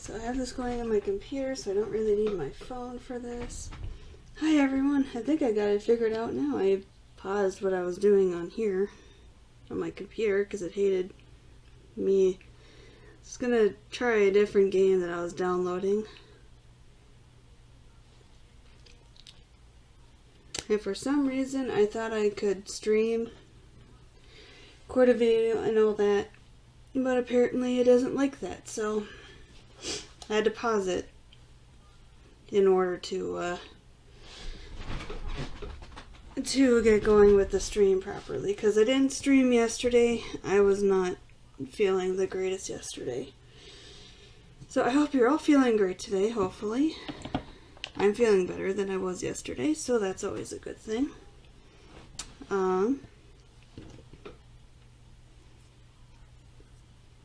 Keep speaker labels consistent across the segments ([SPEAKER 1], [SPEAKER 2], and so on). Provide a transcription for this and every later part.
[SPEAKER 1] So I have this going on my computer, so I don't really need my phone for this. Hi everyone, I think I got it figured out now. I paused what I was doing on here, on my computer, because it hated me. Just gonna try a different game that I was downloading. And for some reason, I thought I could stream, record a video, and all that. But apparently it doesn't like that, so I had to pause it in order to get going with the stream properly, because I didn't stream yesterday. I was not feeling the greatest yesterday. So I hope you're all feeling great today, hopefully. I'm feeling better than I was yesterday, so that's always a good thing.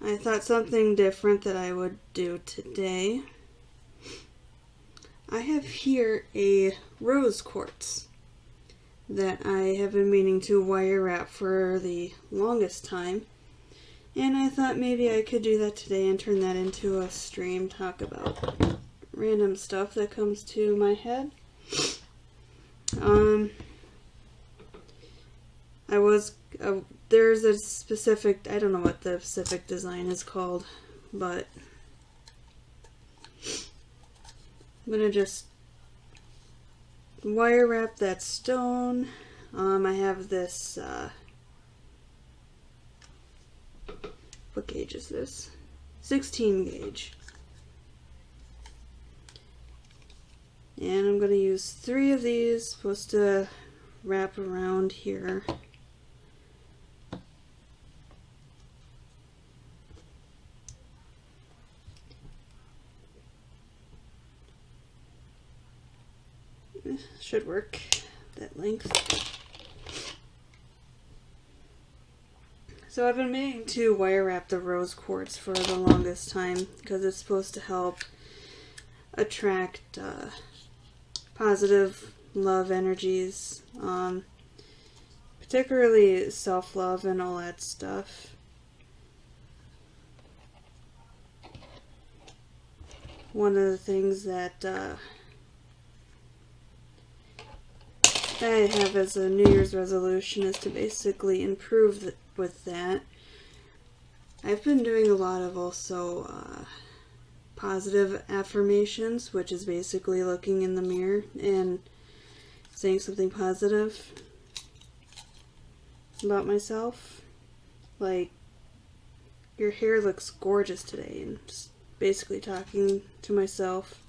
[SPEAKER 1] I thought something different that I would do today. I have here a rose quartz that I have been meaning to wire wrap for the longest time. And I thought maybe I could do that today and turn that into a stream, talk about random stuff that comes to my head. There's a specific, I don't know what the specific design is called, but I'm gonna just wire wrap that stone. I have this, what gauge is this? 16 gauge. And I'm going to use 3 of these, supposed to wrap around here. Should work that length. So I've been meaning to wire wrap the rose quartz for the longest time because it's supposed to help attract positive love energies, particularly self-love and all that stuff. One of the things that I have as a New Year's resolution is to basically improve with that. I've been doing a lot of also positive affirmations, which is basically looking in the mirror and saying something positive about myself. Like, your hair looks gorgeous today, and just basically talking to myself.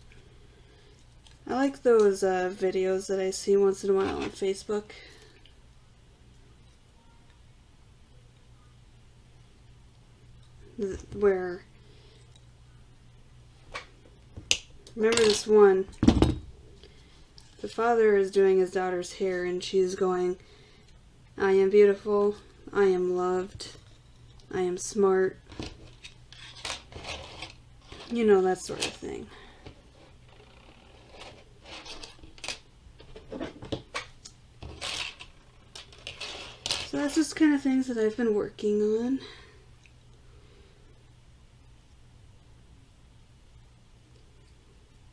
[SPEAKER 1] I like those videos that I see once in a while on Facebook. Where, remember this one, the father is doing his daughter's hair and she's going, I am beautiful, I am loved, I am smart, you know, that sort of thing. So that's just kind of things that I've been working on.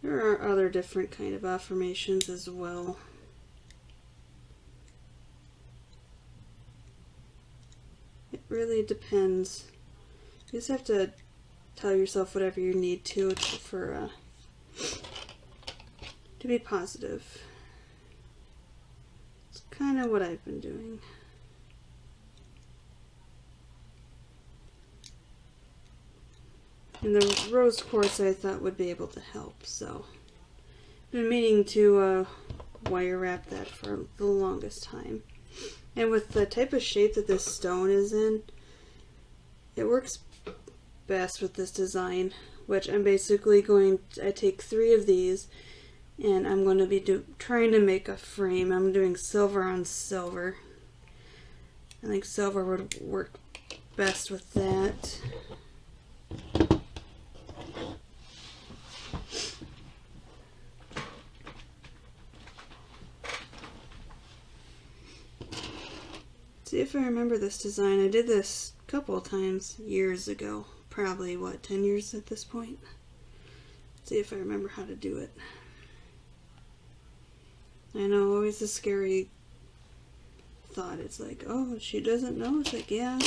[SPEAKER 1] There are other different kind of affirmations as well. It really depends. You just have to tell yourself whatever you need to be positive. It's kind of what I've been doing. And the rose quartz I thought would be able to help, so I've been meaning to wire wrap that for the longest time. And with the type of shape that this stone is in, it works best with this design, which I'm basically I take 3 of these and I'm going to be trying to make a frame. I'm doing silver on silver. I think silver would work best with that. See if I remember this design. I did this a couple of times years ago. Probably, what, 10 years at this point? See if I remember how to do it. I know, always a scary thought. It's like, oh, she doesn't know. It's like, yeah,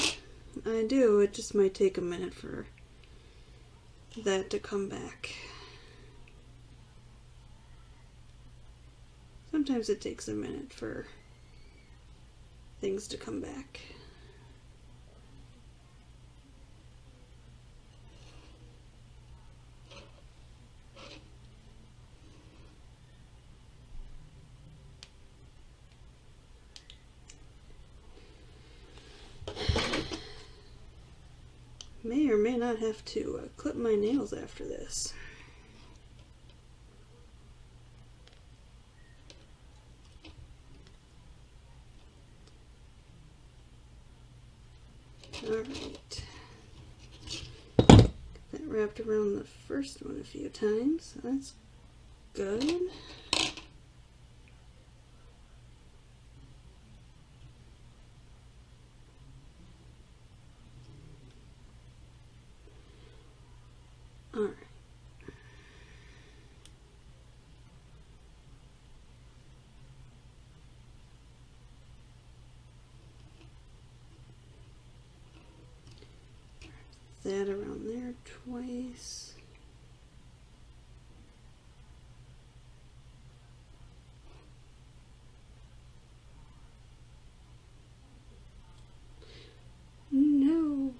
[SPEAKER 1] I do. It just might take a minute for that to come back. Sometimes it takes a minute for things to come back. May or may not have to clip my nails after this. Alright. That wrapped around the first one a few times. That's good. Alright. That around there twice. No.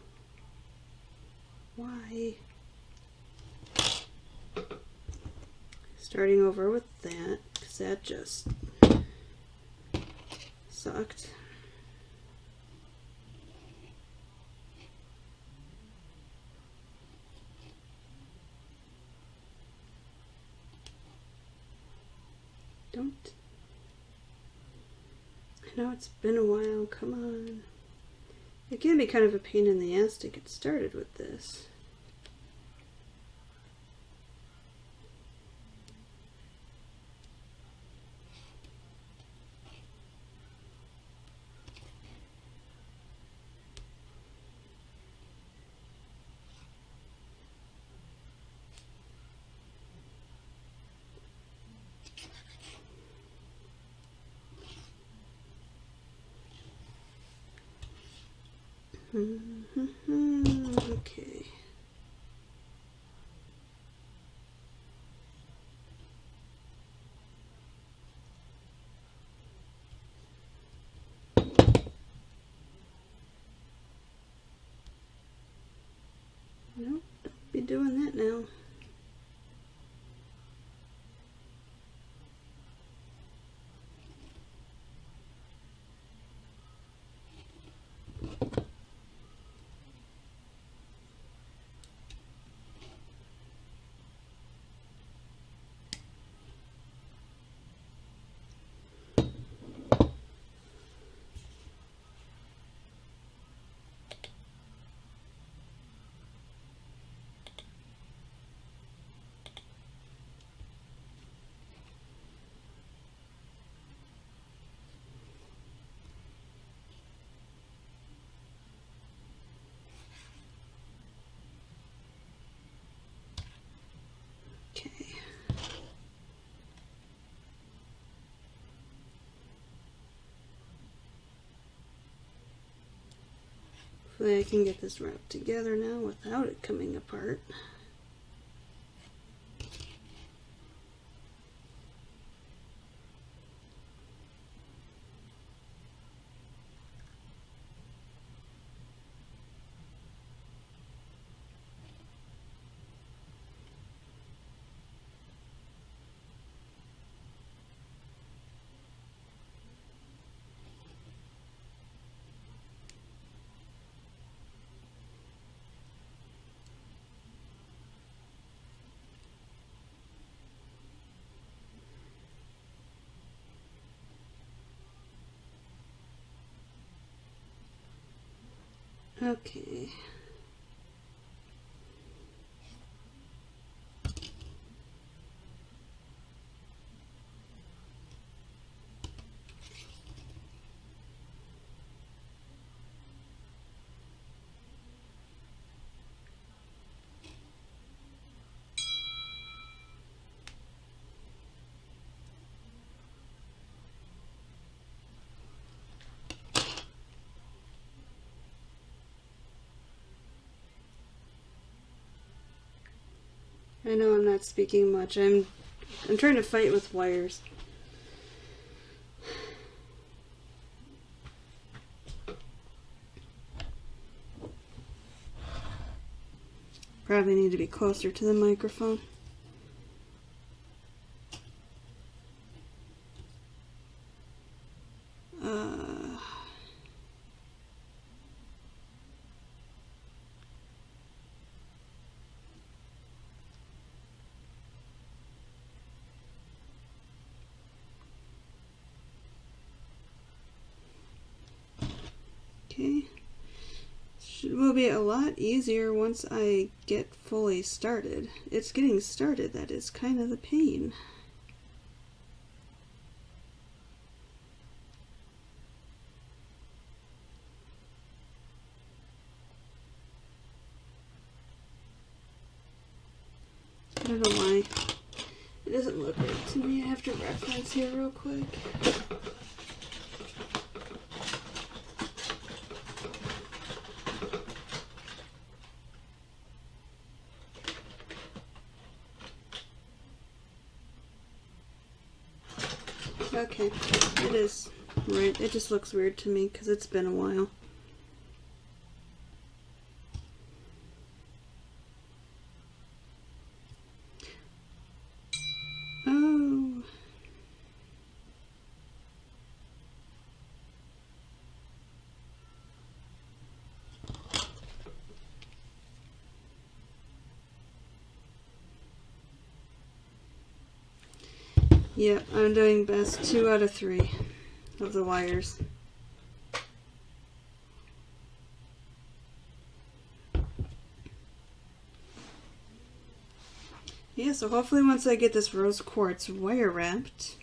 [SPEAKER 1] Why? Starting over with that, because that just sucked. Don't. I know it's been a while, come on. It can be kind of a pain in the ass to get started with this. Okay. No, don't be doing that now. Okay. Hopefully I can get this wrapped together now without it coming apart. Okay. I know I'm not speaking much. I'm trying to fight with wires. Probably need to be closer to the microphone. Okay. Will be a lot easier once I get fully started. It's getting started that is kind of the pain. I don't know why. It doesn't look right to me. I have to reference here real quick. Okay, it is right. It just looks weird to me because it's been a while. Oh. Yep, I'm doing best 2 out of 3 of the wires. Yeah, so hopefully once I get this rose quartz wire wrapped,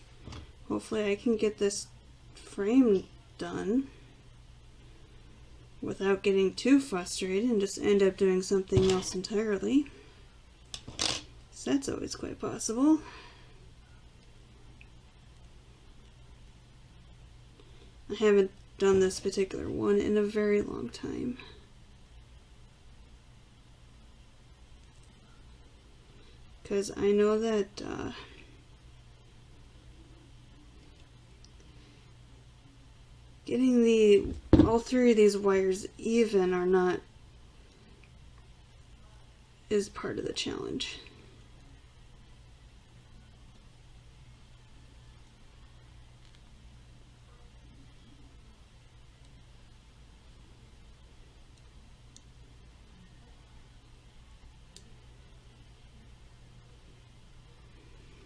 [SPEAKER 1] hopefully I can get this frame done without getting too frustrated and just end up doing something else entirely. So that's always quite possible. I haven't done this particular one in a very long time. Because I know that getting all 3 of these wires even is part of the challenge.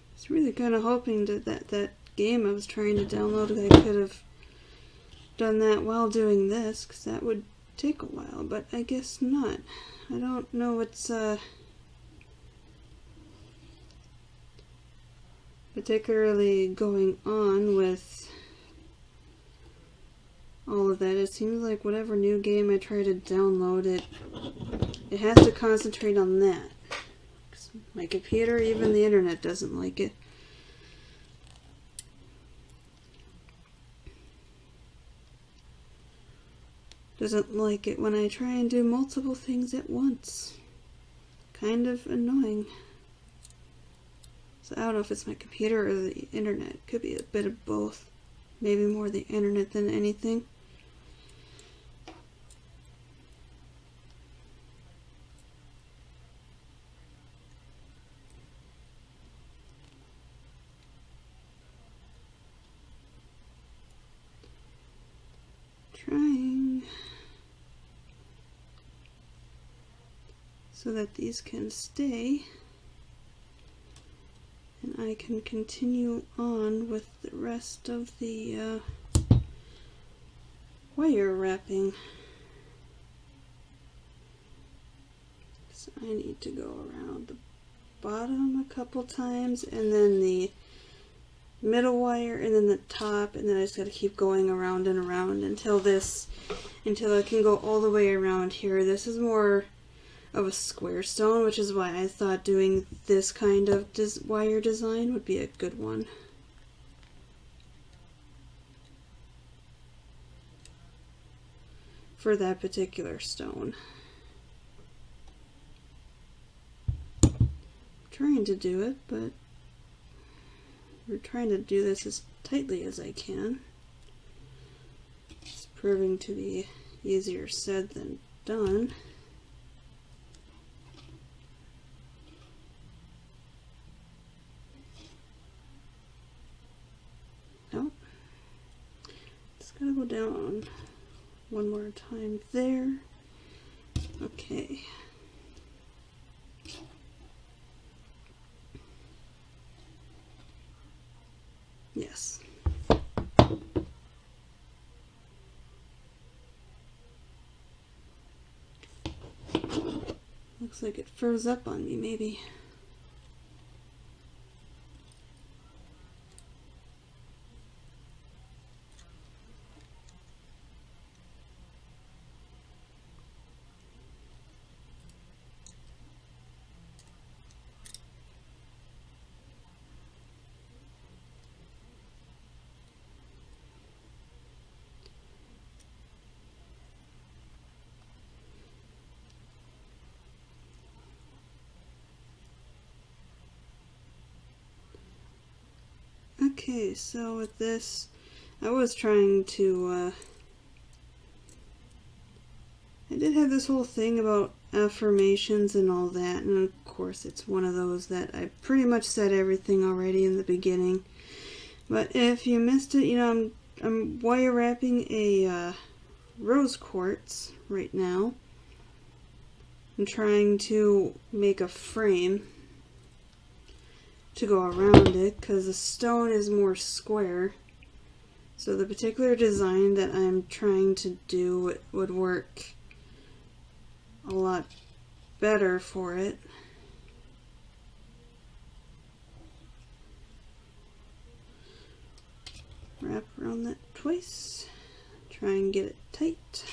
[SPEAKER 1] I was really kind of hoping that game I was trying to download, I could have done that while doing this, because that would take a while, but I guess not. I don't know what's particularly going on with all of that. It seems like whatever new game I try to download, it has to concentrate on that. My computer, even the internet, doesn't like it. Doesn't like it when I try and do multiple things at once. Kind of annoying. So I don't know if it's my computer or the internet. Could be a bit of both. Maybe more the internet than anything. Trying so that these can stay and I can continue on with the rest of the wire wrapping. So I need to go around the bottom a couple times and then the middle wire and then the top, and then I just gotta keep going around and around until I can go all the way around here. This is more of a square stone, which is why I thought doing this kind of wire design would be a good one. For that particular stone. trying to do it, but we're trying to do this as tightly as I can. It's proving to be easier said than done. Nope. Just gotta go down one more time there. Okay. Yes. Looks like it froze up on me, maybe. Okay, so with this, I was trying to, I did have this whole thing about affirmations and all that, and of course it's one of those that I pretty much said everything already in the beginning. But if you missed it, you know, I'm wire wrapping a rose quartz right now. I'm trying to make a frame to go around it because the stone is more square. So the particular design that I'm trying to do would work a lot better for it. Wrap around that twice. Try and get it tight.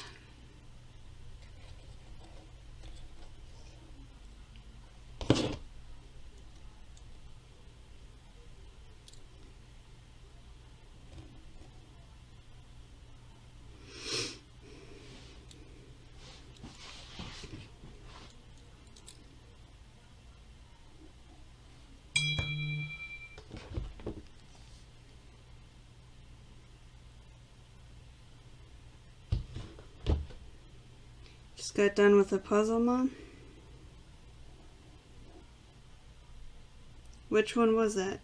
[SPEAKER 1] Just got done with the puzzle, Mom. Which one was that?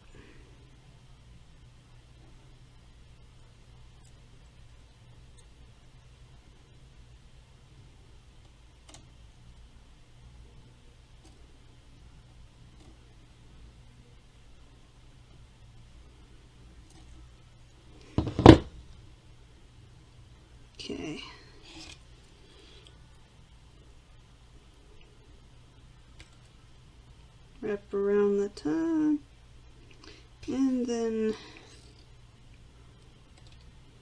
[SPEAKER 1] Okay. Wrap around the top, and then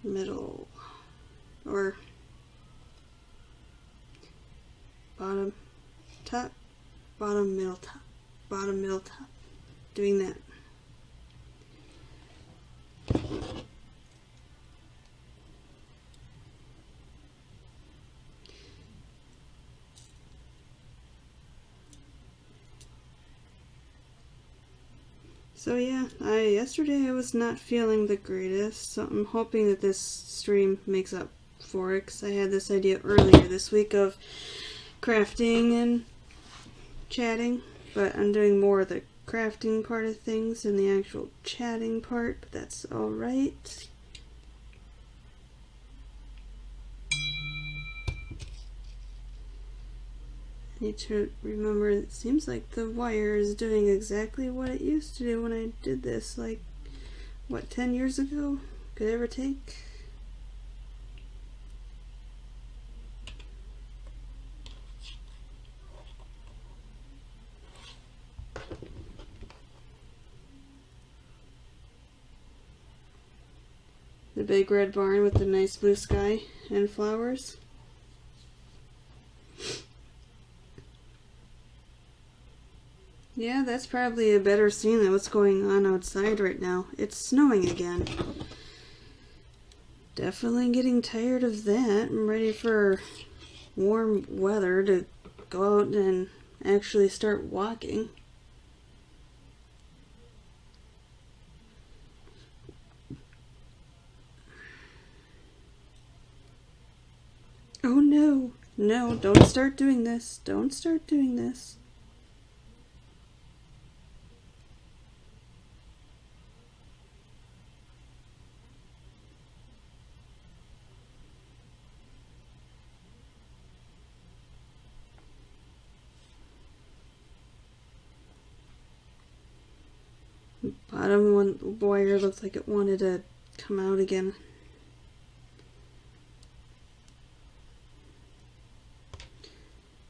[SPEAKER 1] middle, or bottom, top, bottom, middle, top, bottom, middle, top. Doing that. So yeah, yesterday I was not feeling the greatest, so I'm hoping that this stream makes up for it, because I had this idea earlier this week of crafting and chatting, but I'm doing more of the crafting part of things than the actual chatting part, but that's alright. Need to remember, it seems like the wire is doing exactly what it used to do when I did this, like, what, 10 years ago? Could it ever take? The big red barn with the nice blue sky and flowers. Yeah, that's probably a better scene than what's going on outside right now. It's snowing again. Definitely getting tired of that. I'm ready for warm weather to go out and actually start walking. no, don't start doing this. Don't start doing this. Bottom one wire looked like it wanted to come out again.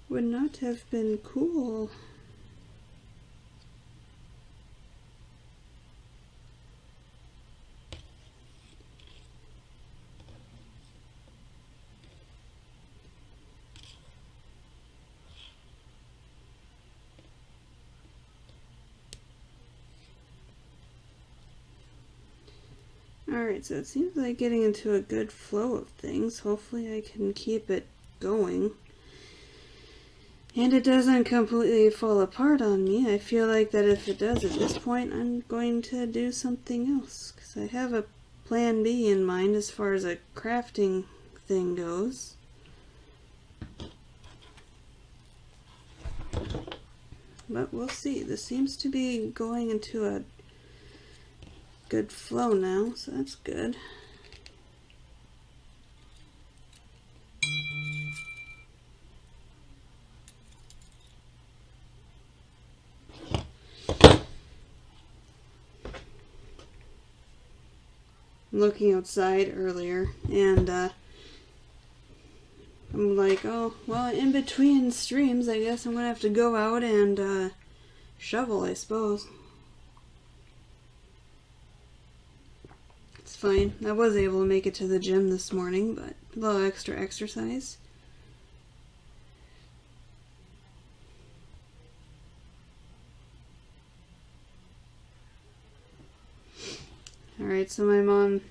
[SPEAKER 1] Would not have been cool. Alright, so it seems like getting into a good flow of things. Hopefully I can keep it going. And it doesn't completely fall apart on me. I feel like that if it does at this point, I'm going to do something else. Because I have a plan B in mind as far as a crafting thing goes. But we'll see. This seems to be going into a good flow now, so that's good. Looking outside earlier, and I'm like, oh, well, in between streams, I guess I'm gonna have to go out and shovel, I suppose. It's fine. I was able to make it to the gym this morning, but a little extra exercise. Alright, so my mom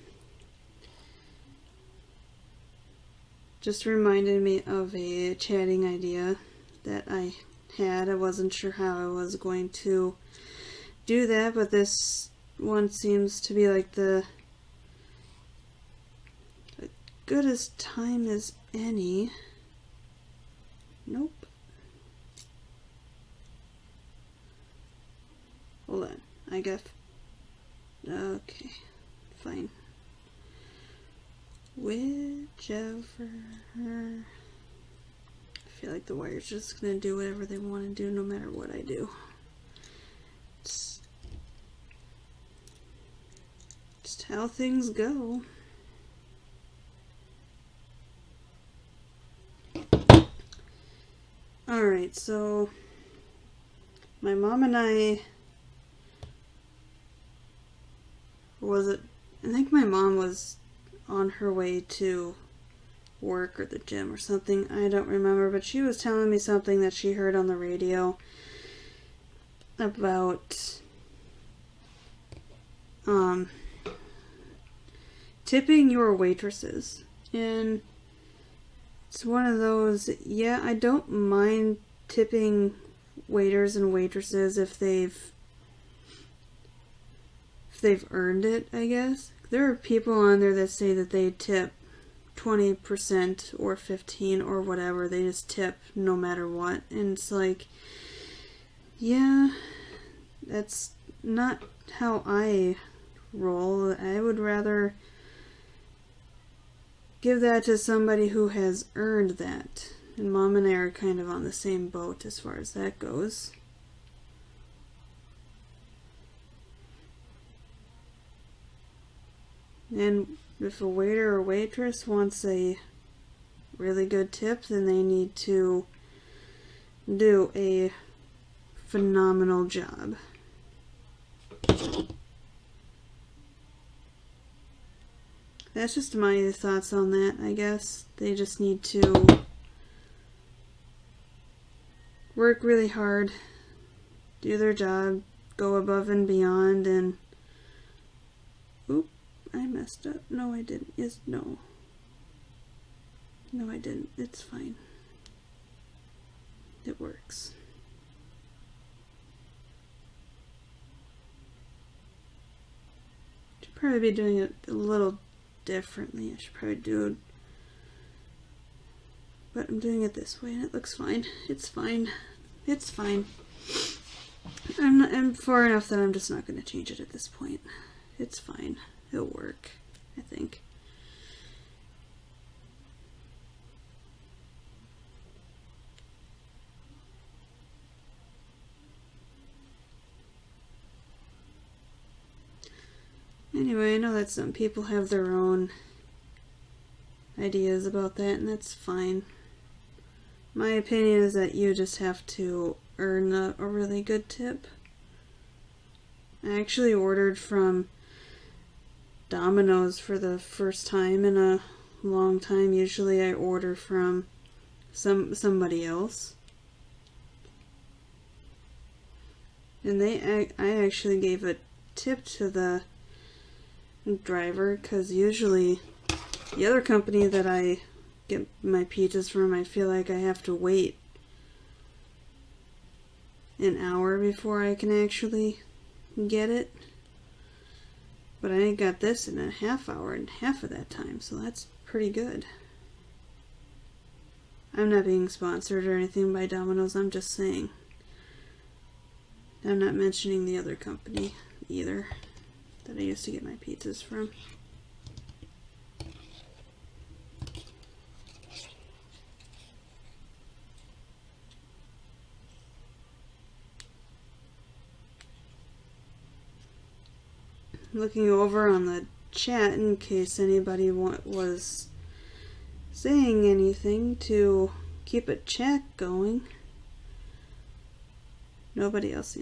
[SPEAKER 1] just reminded me of a chatting idea that I had. I wasn't sure how I was going to do that, but this one seems to be like the good as time as any. Nope. Hold on. I got... Okay. Fine. Whichever... I feel like the wire's just gonna do whatever they want to do no matter what I do. It's just how things go. Alright, so my mom and I... I think my mom was on her way to work or the gym or something. I don't remember, but she was telling me something that she heard on the radio about tipping your waitresses. And it's one of those, yeah, I don't mind tipping waiters and waitresses if they've earned it, I guess. There are people on there that say that they tip 20% or 15% or whatever. They just tip no matter what. And it's like, yeah, that's not how I roll. I would rather give that to somebody who has earned that. And Mom and I are kind of on the same boat as far as that goes. And if a waiter or waitress wants a really good tip, then they need to do a phenomenal job. That's just my thoughts on that, I guess. They just need to work really hard, do their job, go above and beyond, and... Oop. I messed up. No, I didn't. Yes, no. No, I didn't. It's fine. It works. Should probably be doing it a little differently. I should probably do But I'm doing it this way and it looks fine. It's fine. It's fine. I'm far enough that I'm just not going to change it at this point. It's fine. It'll work, I think. Anyway, I know that some people have their own ideas about that, and that's fine. My opinion is that you just have to earn a really good tip. I actually ordered from Domino's for the first time in a long time. Usually I order from somebody else. And I actually gave a tip to the driver, because usually the other company that I get my pizzas from, I feel like I have to wait an hour before I can actually get it. But I got this in a half hour and half of that time, so that's pretty good. I'm not being sponsored or anything by Domino's, I'm just saying. I'm not mentioning the other company either that I used to get my pizzas from. Looking over on the chat in case anybody was saying anything to keep a chat going. Nobody else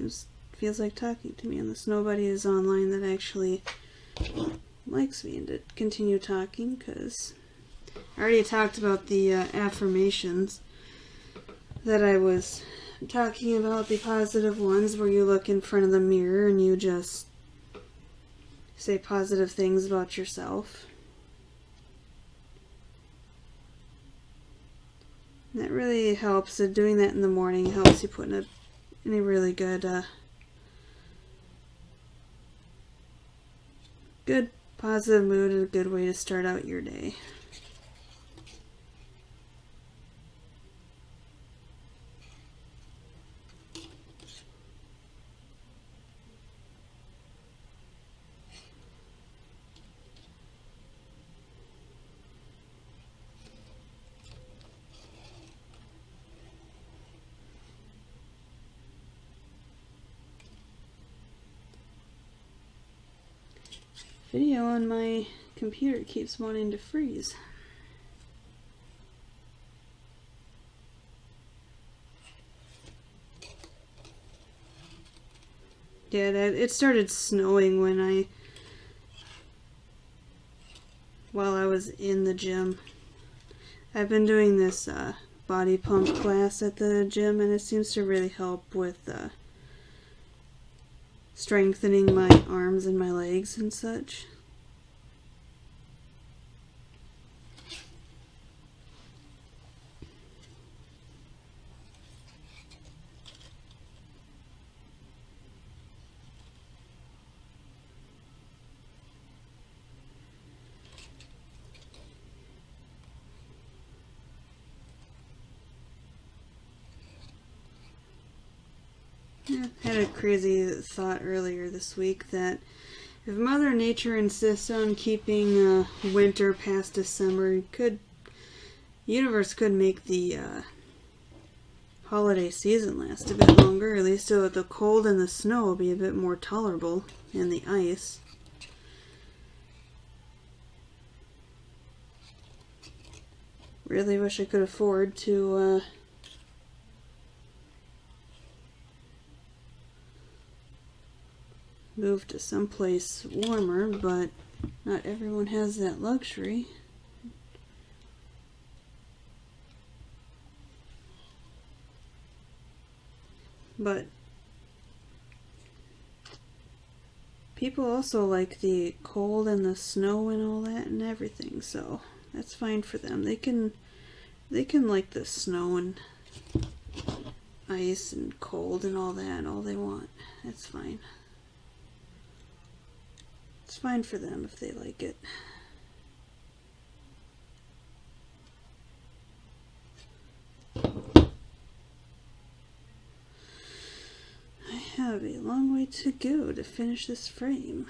[SPEAKER 1] feels like talking to me unless nobody is online that actually likes me and to continue talking, because I already talked about the affirmations that I was talking about, the positive ones where you look in front of the mirror and you just say positive things about yourself. And that really helps. Doing that in the morning helps you put in a really good positive mood and a good way to start out your day. Video on my computer keeps wanting to freeze. Yeah, it started snowing while I was in the gym. I've been doing this body pump class at the gym, and it seems to really help with strengthening my arms and my legs and such. I had a crazy thought earlier this week that if Mother Nature insists on keeping winter past December, the universe could make the holiday season last a bit longer. At least the cold and the snow will be a bit more tolerable, and the ice. Really wish I could afford to move to someplace warmer, but not everyone has that luxury. But people also like the cold and the snow and all that and everything, so that's fine for them. They can like the snow and ice and cold and all that all they want. That's fine. It's fine for them if they like it. have a long way to go to finish this frame.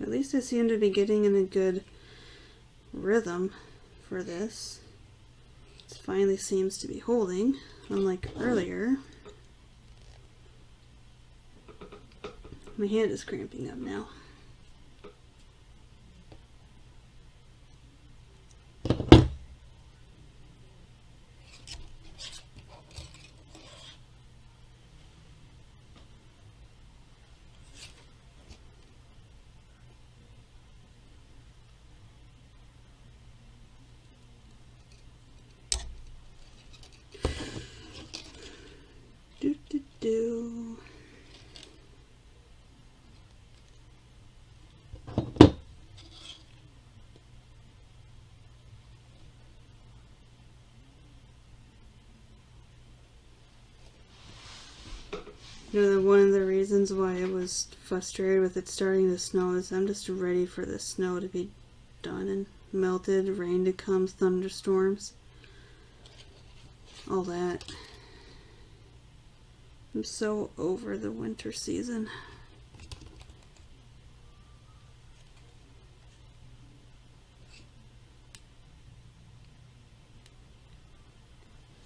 [SPEAKER 1] At least I seem to be getting in a good rhythm for this. It finally seems to be holding, unlike earlier. My hand is cramping up now. Do do do. You know, one of the reasons why I was frustrated with it starting to snow is I'm just ready for the snow to be done and melted, rain to come, thunderstorms, all that. I'm so over the winter season.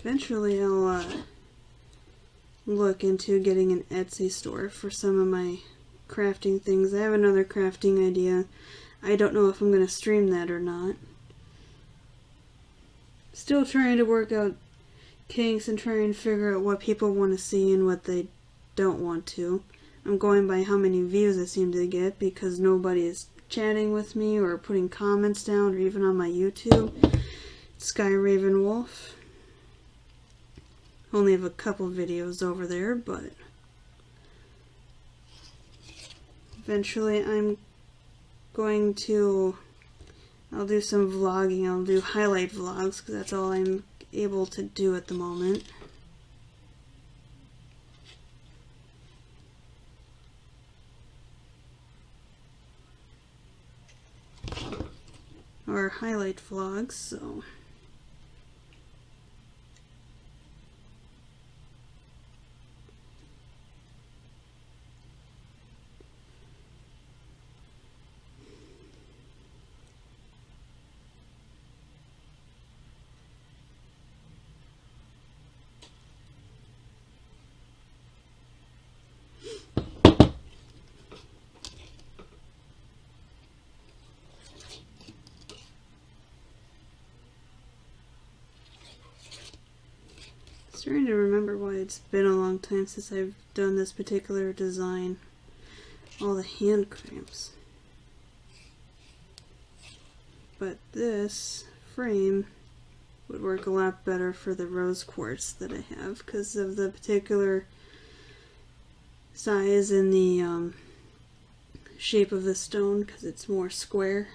[SPEAKER 1] Eventually I'll look into getting an Etsy store for some of my crafting things. I have another crafting idea. I don't know if I'm going to stream that or not. Still trying to work out kinks and try and figure out what people want to see and what they don't want to. I'm going by how many views I seem to get because nobody is chatting with me or putting comments down or even on my YouTube. Sky Raven Wolf. Only have a couple videos over there, but eventually I'm going to, I'll do some vlogging. I'll do highlight vlogs because that's all I'm able to do at the moment. Or highlight vlogs, so starting to remember why it's been a long time since I've done this particular design. All the hand cramps. But this frame would work a lot better for the rose quartz that I have because of the particular size and the shape of the stone, because it's more square.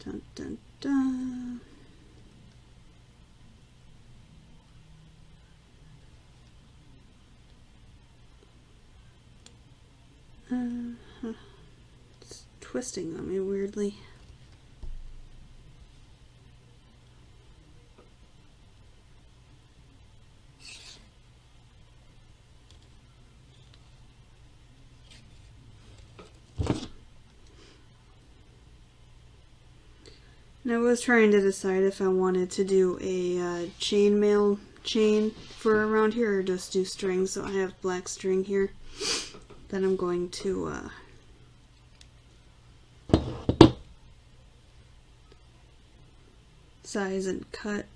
[SPEAKER 1] Dun, dun, dun. It's twisting on me weirdly. And I was trying to decide if I wanted to do a chainmail chain for around here or just do string. So I have black string here that I'm going to size and cut.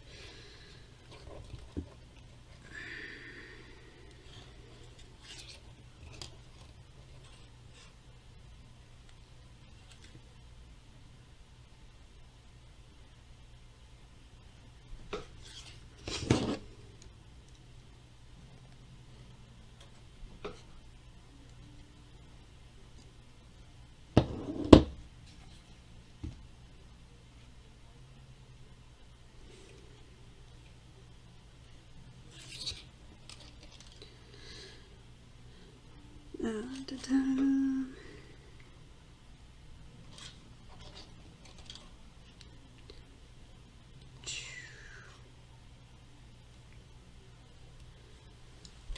[SPEAKER 1] Dun, dun, dun.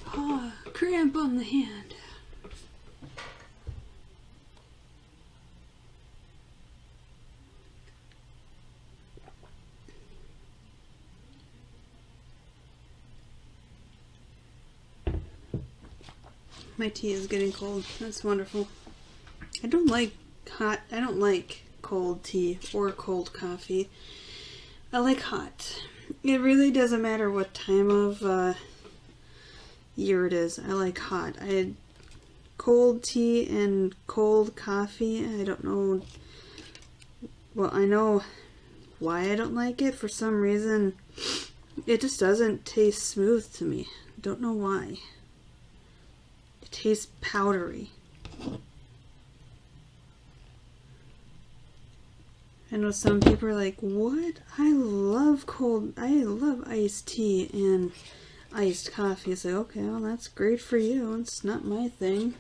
[SPEAKER 1] Ah, cramp on the hand. My tea is getting cold. That's wonderful. I don't like cold tea or cold coffee. I like hot. It really doesn't matter what time of year it is. I like hot. I had cold tea and cold coffee. I don't know. Well, I know why I don't like it. For some reason, it just doesn't taste smooth to me. Don't know why. It tastes powdery. I know some people are like, what? I love iced tea and iced coffee. It's like, okay, well, that's great for you. It's not my thing.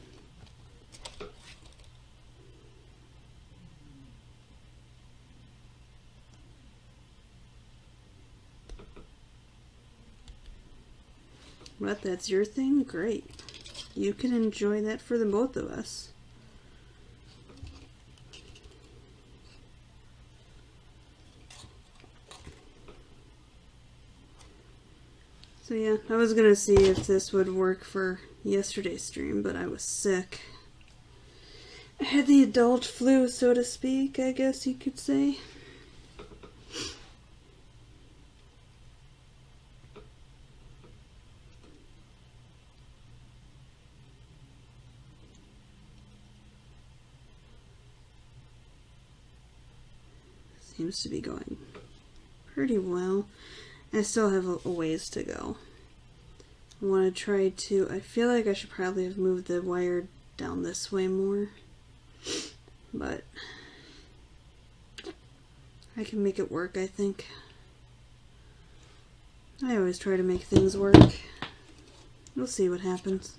[SPEAKER 1] But that's your thing? Great. You can enjoy that for the both of us. So yeah, I was gonna see if this would work for yesterday's stream, but I was sick. I had the adult flu, so to speak, I guess you could say. Seems to be going pretty well. I still have a ways to go. I want to try to... I feel like I should probably have moved the wire down this way more. But I can make it work, I think. I always try to make things work. We'll see what happens.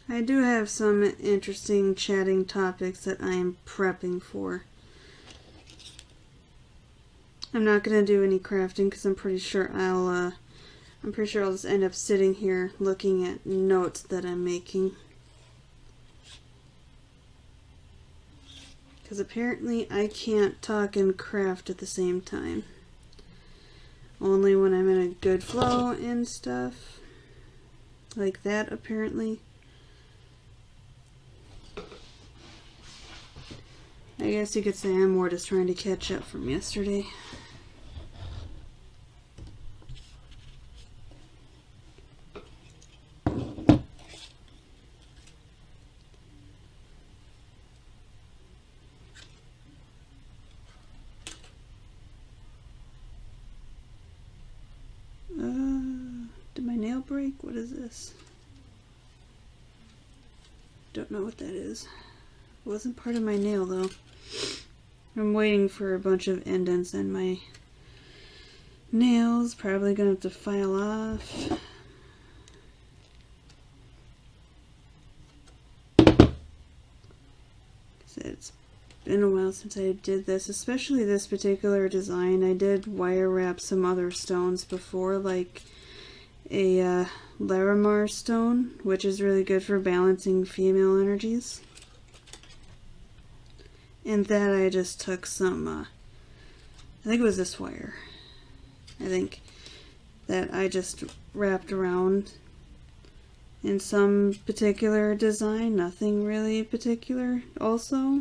[SPEAKER 1] I do have some interesting chatting topics that I am prepping for. I'm not gonna do any crafting because I'm pretty sure I'll just end up sitting here looking at notes that I'm making. Because apparently I can't talk and craft at the same time. Only when I'm in a good flow and stuff. Like that, apparently. I guess you could say I'm more just trying to catch up from yesterday. Did my nail break? What is this? Don't know what that is. It wasn't part of my nail though. I'm waiting for a bunch of indents in my nails. Probably gonna have to file off. It's been a while since I did this, especially this particular design. I did wire wrap some other stones before, like a Larimar stone, which is really good for balancing female energies. And that I just took some, I think it was this wire. I think that I just wrapped around in some particular design, nothing really particular also.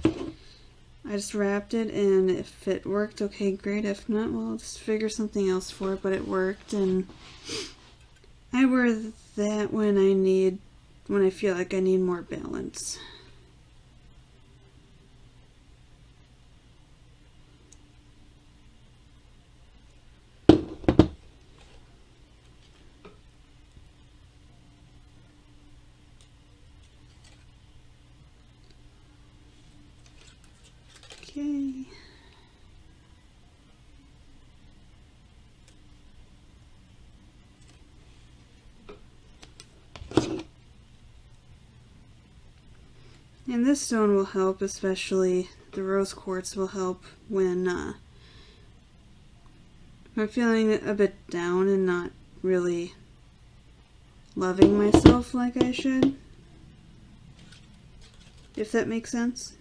[SPEAKER 1] I just wrapped it, and if it worked, okay, great. If not, well, I'll just figure something else for it, but it worked. And I wear that when I feel like I need more balance. Okay. And this stone will help, especially the rose quartz will help when I'm feeling a bit down and not really loving myself like I should. If that makes sense.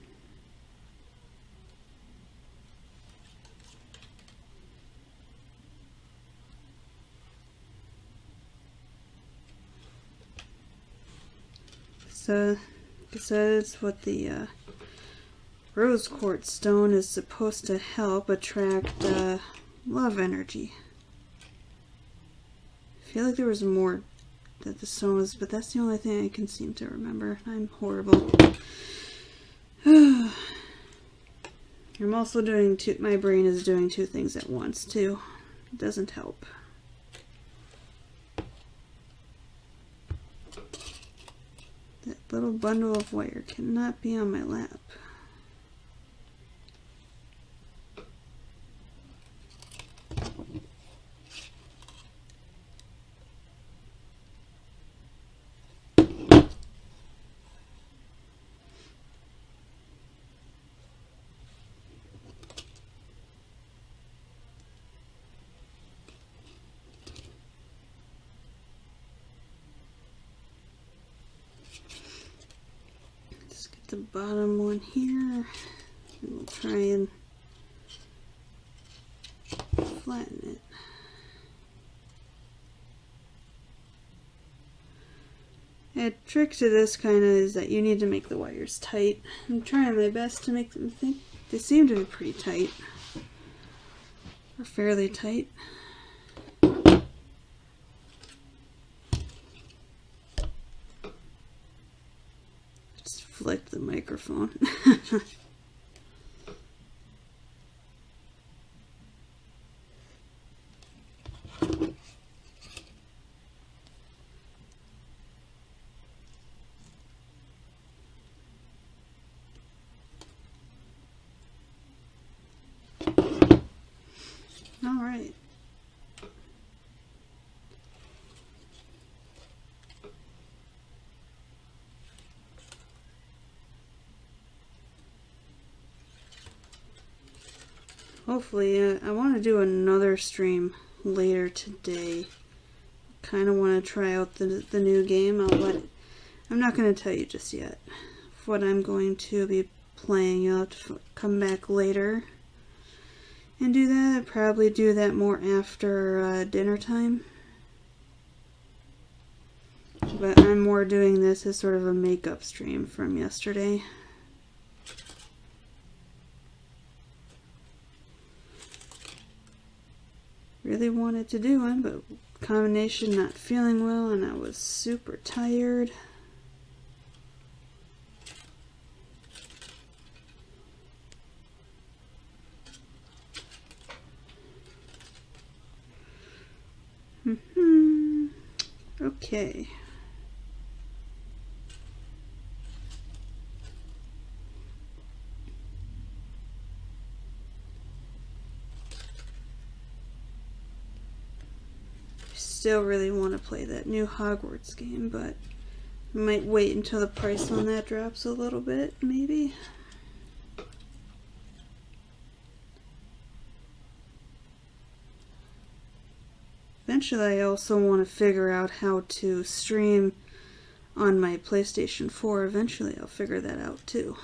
[SPEAKER 1] So, like I said, it's what the rose quartz stone is supposed to help attract love energy. I feel like there was more that the stone was, but that's the only thing I can seem to remember. I'm horrible. I'm also doing my brain is doing two things at once too. It doesn't help. That little bundle of wire cannot be on my lap. The bottom one here, and we'll try and flatten it. A trick to this kind of is that you need to make the wires tight. I'm trying my best to make them think they seem to be pretty tight, or fairly tight. Flick the microphone. All right. Hopefully, I want to do another stream later today. Kind of want to try out the new game. I'm not going to tell you just yet what I'm going to be playing. You'll have to come back later and do that. I'd probably do that more after dinner time. But I'm more doing this as sort of a makeup stream from yesterday. Really wanted to do one, but combination not feeling well and I was super tired. Okay. Still really want to play that new Hogwarts game, but I might wait until the price on that drops a little bit, maybe. Eventually I also want to figure out how to stream on my PlayStation 4. Eventually I'll figure that out too.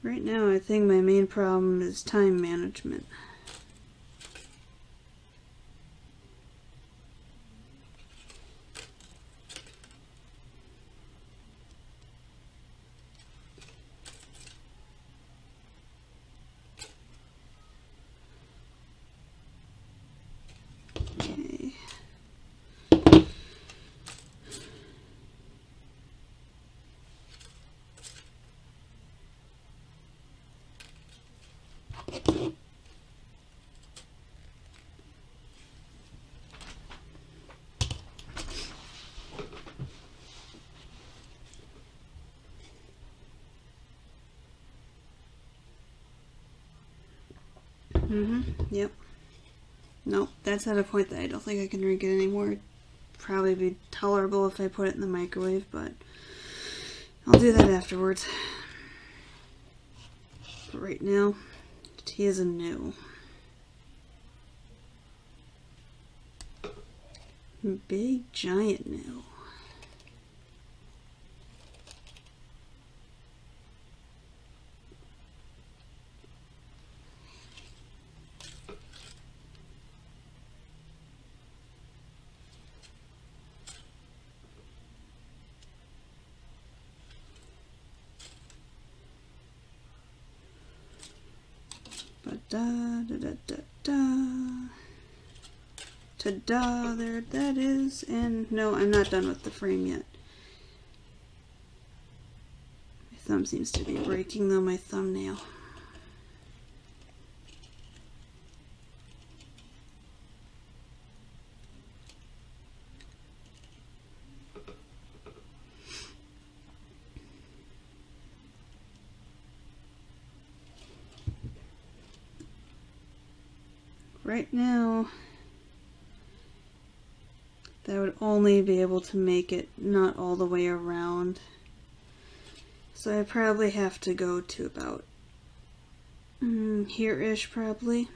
[SPEAKER 1] Right now I think my main problem is time management. Okay. Yep. Nope, that's at a point that I don't think I can drink it anymore. It'd probably be tolerable if I put it in the microwave, but I'll do that afterwards. But right now, tea is a no. Big giant no. Da-da-da-da-da. Ta-da, there that is. And no, I'm not done with the frame yet. My thumb seems to be breaking though, my thumbnail. Right now, that would only be able to make it not all the way around. So I probably have to go to about here-ish probably.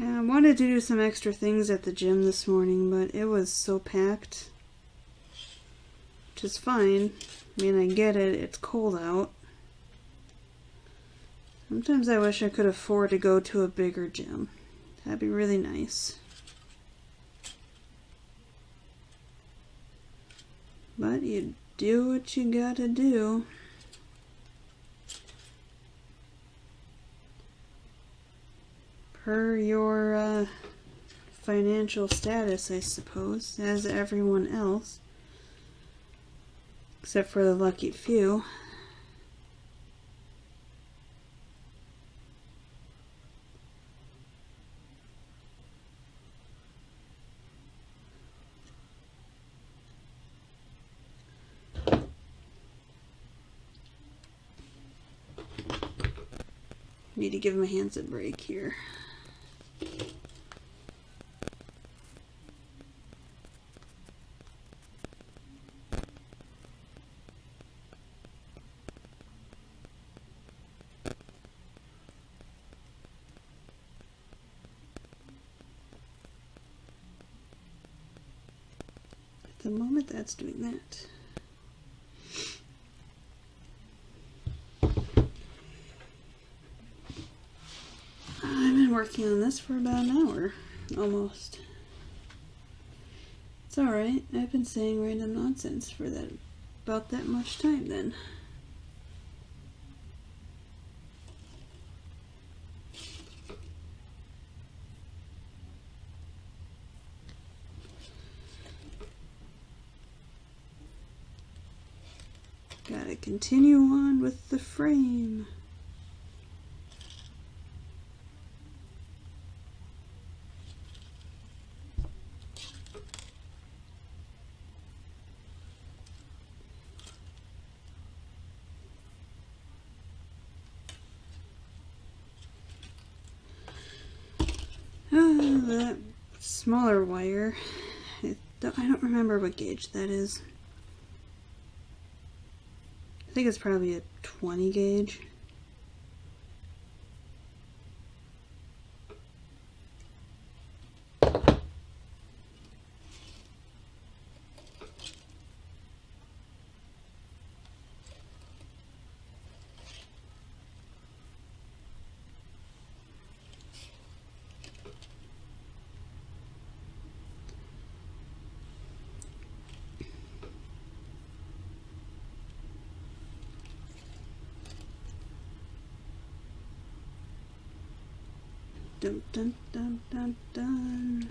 [SPEAKER 1] I wanted to do some extra things at the gym this morning, but it was so packed. Which is fine. I mean, I get it. It's cold out. Sometimes I wish I could afford to go to a bigger gym. That'd be really nice. But you do what you gotta do. Per your financial status, I suppose, as everyone else. Except for the lucky few. Need to give my hands a break here. At the moment, that's doing that. I've been working on this for about an hour, almost. It's alright, I've been saying random nonsense for about that much time then. Gotta continue on with the frame. That smaller wire, I don't remember what gauge that is. I think it's probably a 20 gauge. Dun dun dun dun dun.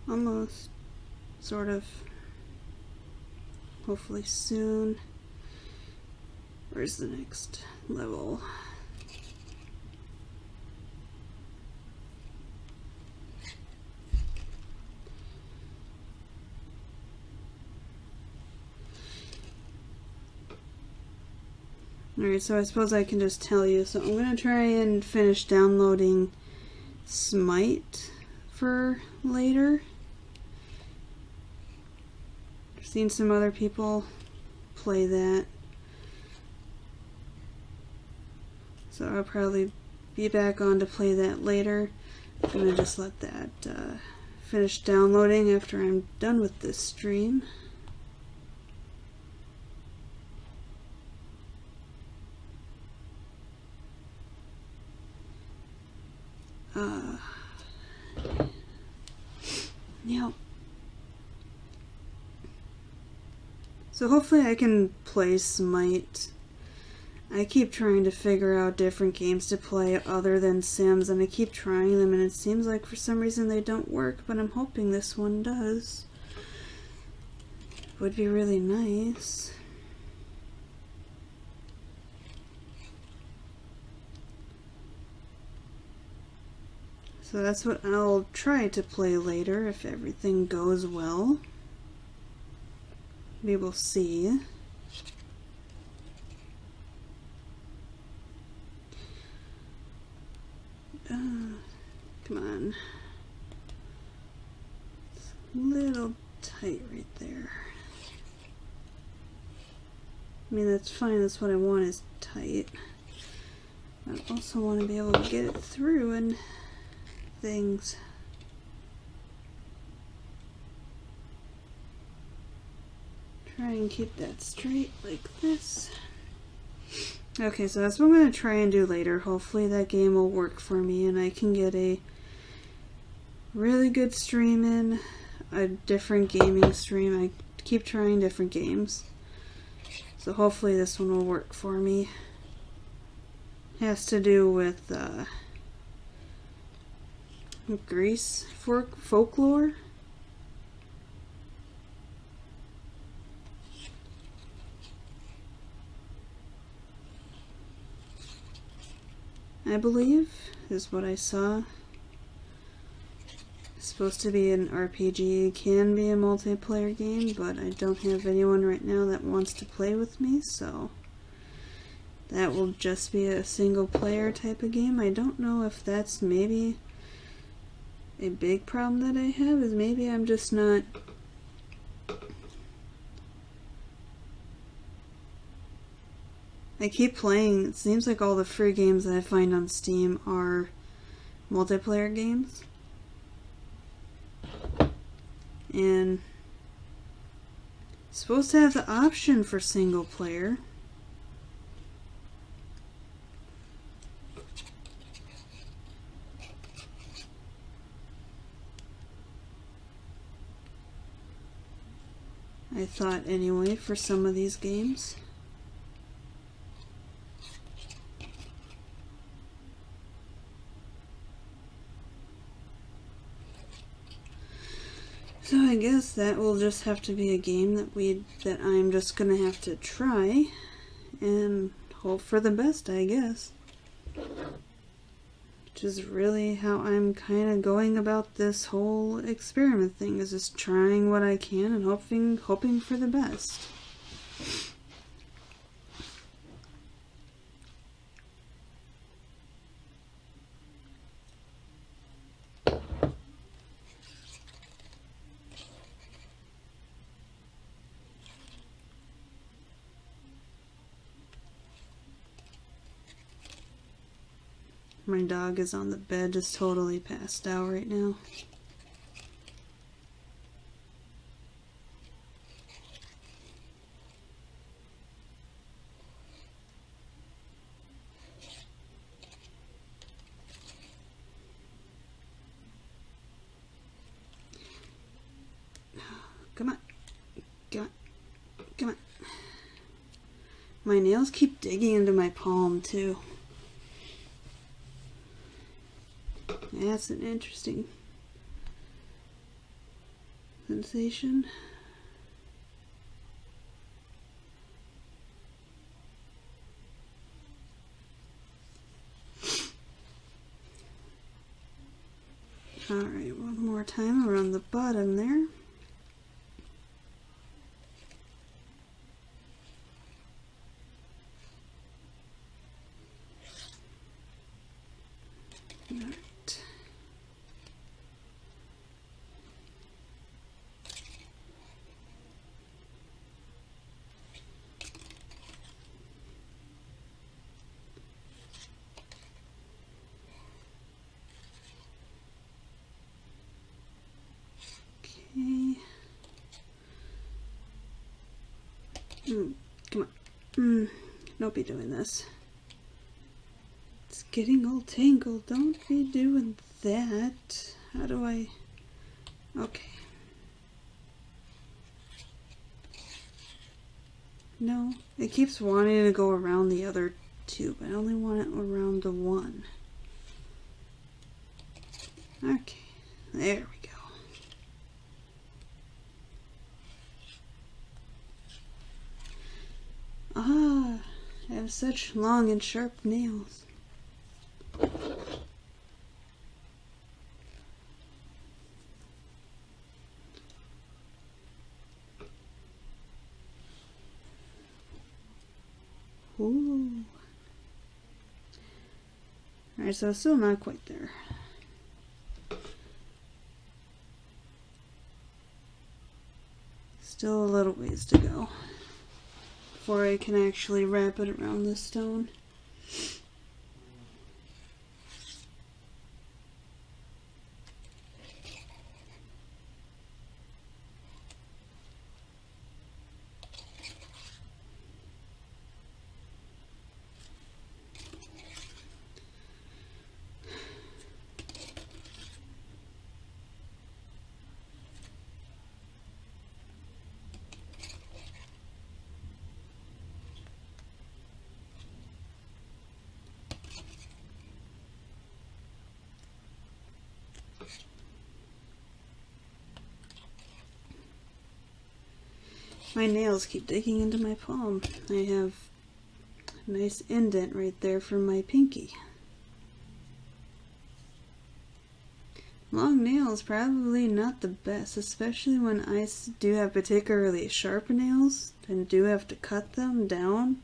[SPEAKER 1] Almost. Sort of. Hopefully soon. Where's the next level? Alright, so I suppose I can just tell you. So I'm going to try and finish downloading Smite for later. I've seen some other people play that. So I'll probably be back on to play that later. I'm going to just let that finish downloading after I'm done with this stream. Yeah. So hopefully I can play Smite. I keep trying to figure out different games to play other than Sims, and I keep trying them, and it seems like for some reason they don't work, but I'm hoping this one does. Would be really nice. So that's what I'll try to play later if everything goes well. We will see. Come on. It's a little tight right there. I mean, that's fine. That's what I want, is tight. I also want to be able to get it through and things. Try and keep that straight like this. Okay, so that's what I'm going to try and do later. Hopefully that game will work for me and I can get a really good stream in, a different gaming stream. I keep trying different games. So hopefully this one will work for me. It has to do with Greece folklore. I believe is what I saw. It's supposed to be an RPG, it can be a multiplayer game, but I don't have anyone right now that wants to play with me, so that will just be a single player type of game. I don't know if that's maybe a big problem that I have, is maybe I'm just not I keep playing, it seems like all the free games that I find on Steam are multiplayer games. And it's supposed to have the option for single player. I thought anyway, for some of these games. So I guess that will just have to be a game that I'm just gonna have to try and hope for the best, I guess. Which is really how I'm kind of going about this whole experiment thing, is just trying what I can and hoping for the best. My dog is on the bed, just totally passed out right now. Come on. Come on. Come on. My nails keep digging into my palm, too. That's an interesting sensation. Alright, one more time around the bottom there. Alright. Okay. Come on. Don't be doing this. It's getting all tangled. Don't be doing that. How do I... Okay. No, it keeps wanting to go around the other two, but I only want it around the one. Okay, there we go. Ah, I have such long and sharp nails. Ooh. Alright, so it's still not quite there. Still a little ways to go before I can actually wrap it around the stone. My nails keep digging into my palm. I have a nice indent right there for my pinky. Long nails probably not the best, especially when I do have particularly sharp nails and do have to cut them down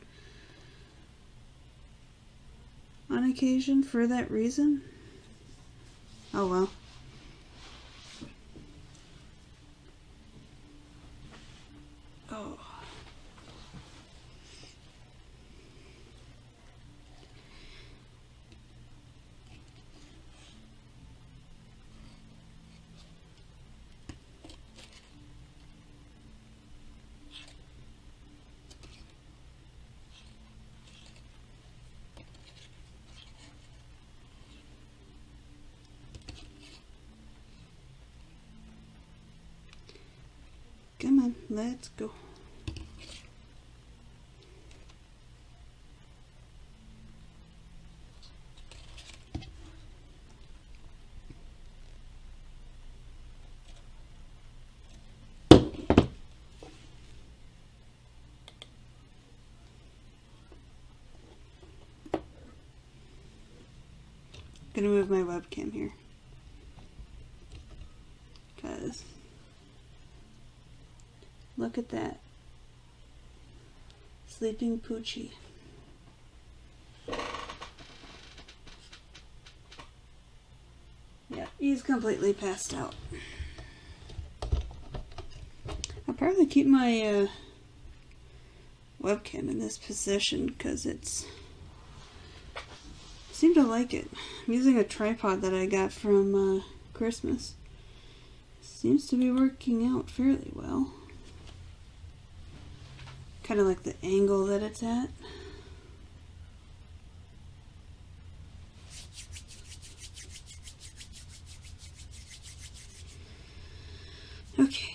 [SPEAKER 1] on occasion for that reason. Oh well. Oh. Come on, let's go. Gonna move my webcam here, cause look at that sleeping Poochie. Yeah, he's completely passed out. I'll probably keep my webcam in this position because it's I seem to like it. I'm using a tripod that I got from Christmas. Seems to be working out fairly well. Kind of like the angle that it's at. Okay.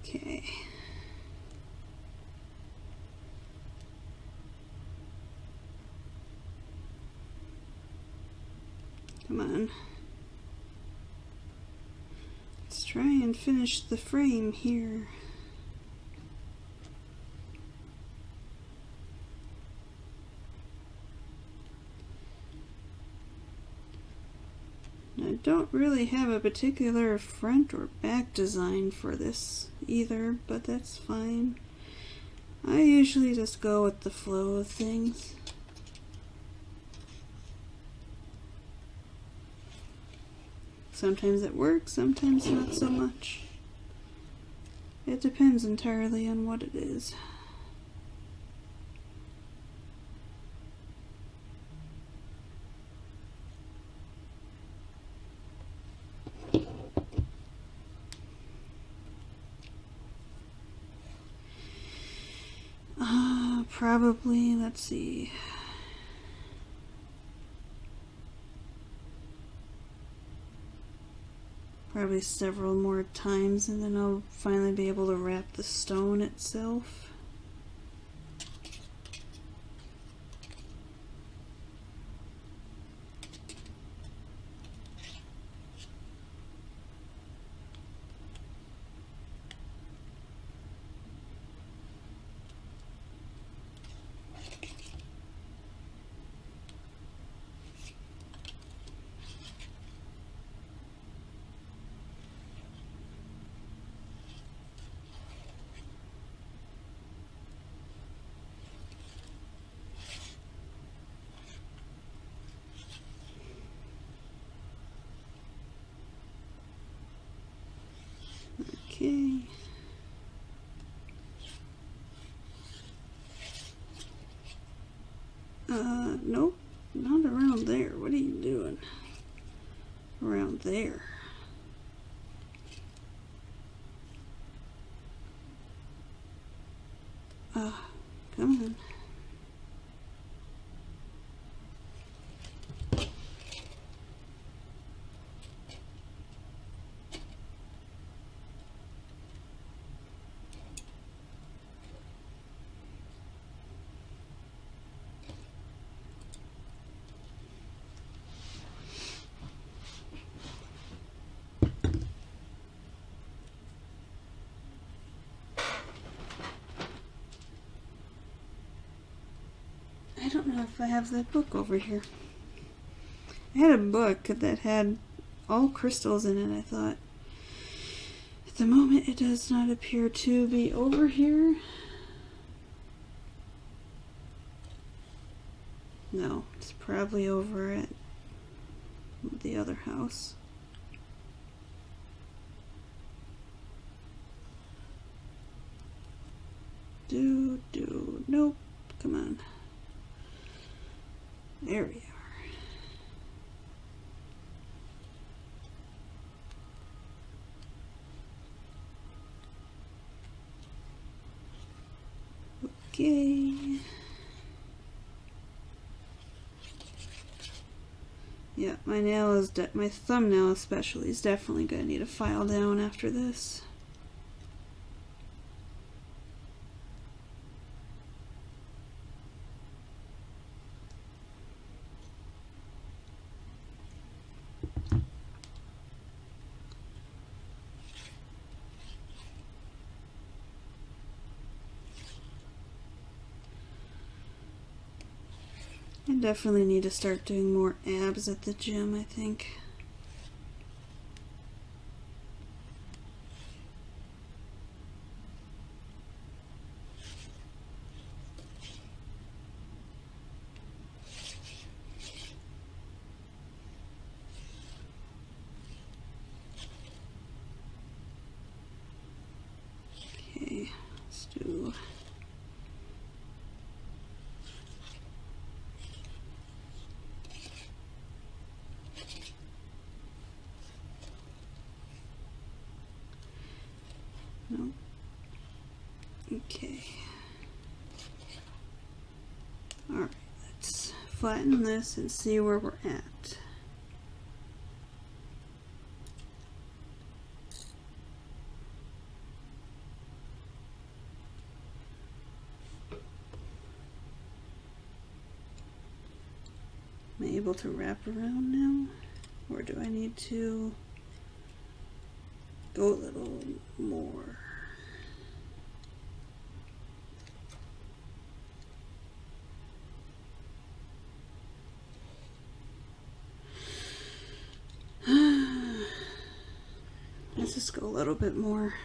[SPEAKER 1] Okay. Come on. Let's try and finish the frame here. I don't really have a particular front or back design for this either, but that's fine. I usually just go with the flow of things. Sometimes it works, sometimes not so much. It depends entirely on what it is. Probably, let's see. Probably several more times, and then I'll finally be able to wrap the stone itself. Okay. Nope, not around there. What are you doing? Around there. Come on. I don't know if I have that book over here. I had a book that had all crystals in it, I thought. At the moment, it does not appear to be over here. No, it's probably over at the other house. Nope, come on. There we are. Okay. Yeah, my nail is my thumbnail especially is definitely gonna need a file down after this. I definitely need to start doing more abs at the gym, I think. Okay, let's do... No. Okay. Alright, let's flatten this and see where we're at. Am I able to wrap around now? Or do I need to go a little more? Let's just go a little bit more.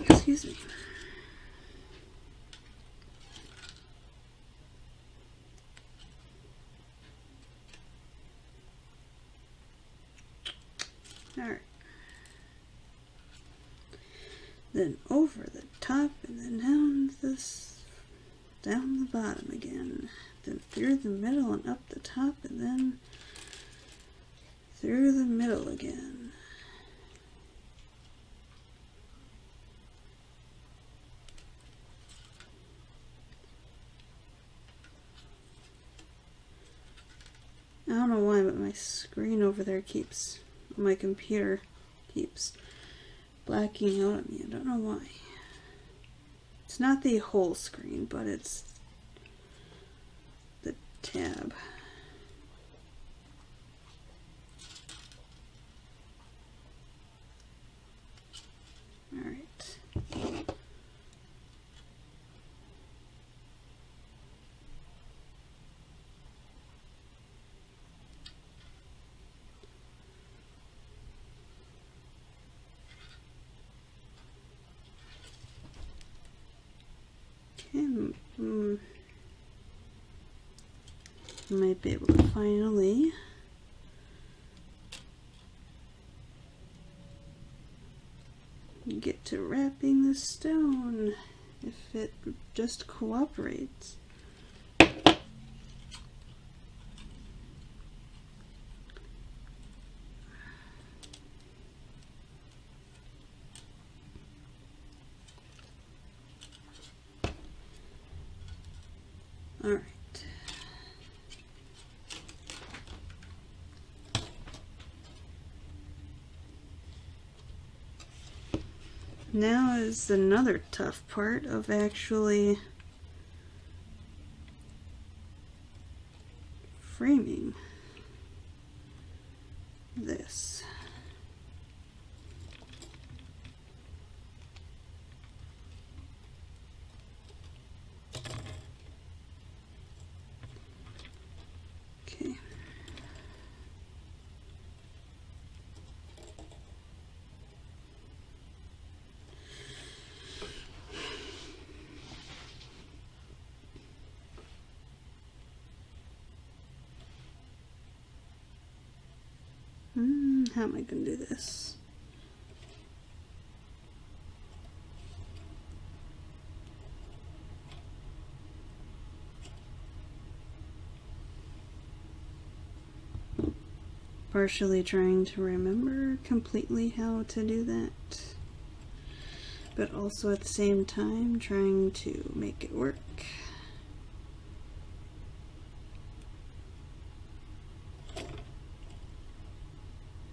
[SPEAKER 1] Excuse me. Alright. Then over the top and then down the bottom again. Then through the middle and up the top and then through the middle again. I don't know why, but my screen over there my computer keeps blacking out on me. I don't know why. It's not the whole screen, but it's the tab. All right. Might be able to finally get to wrapping the stone if it just cooperates. All right. Now is another tough part of actually framing this. Okay. How am I going to do this? Partially trying to remember completely how to do that, but also at the same time trying to make it work.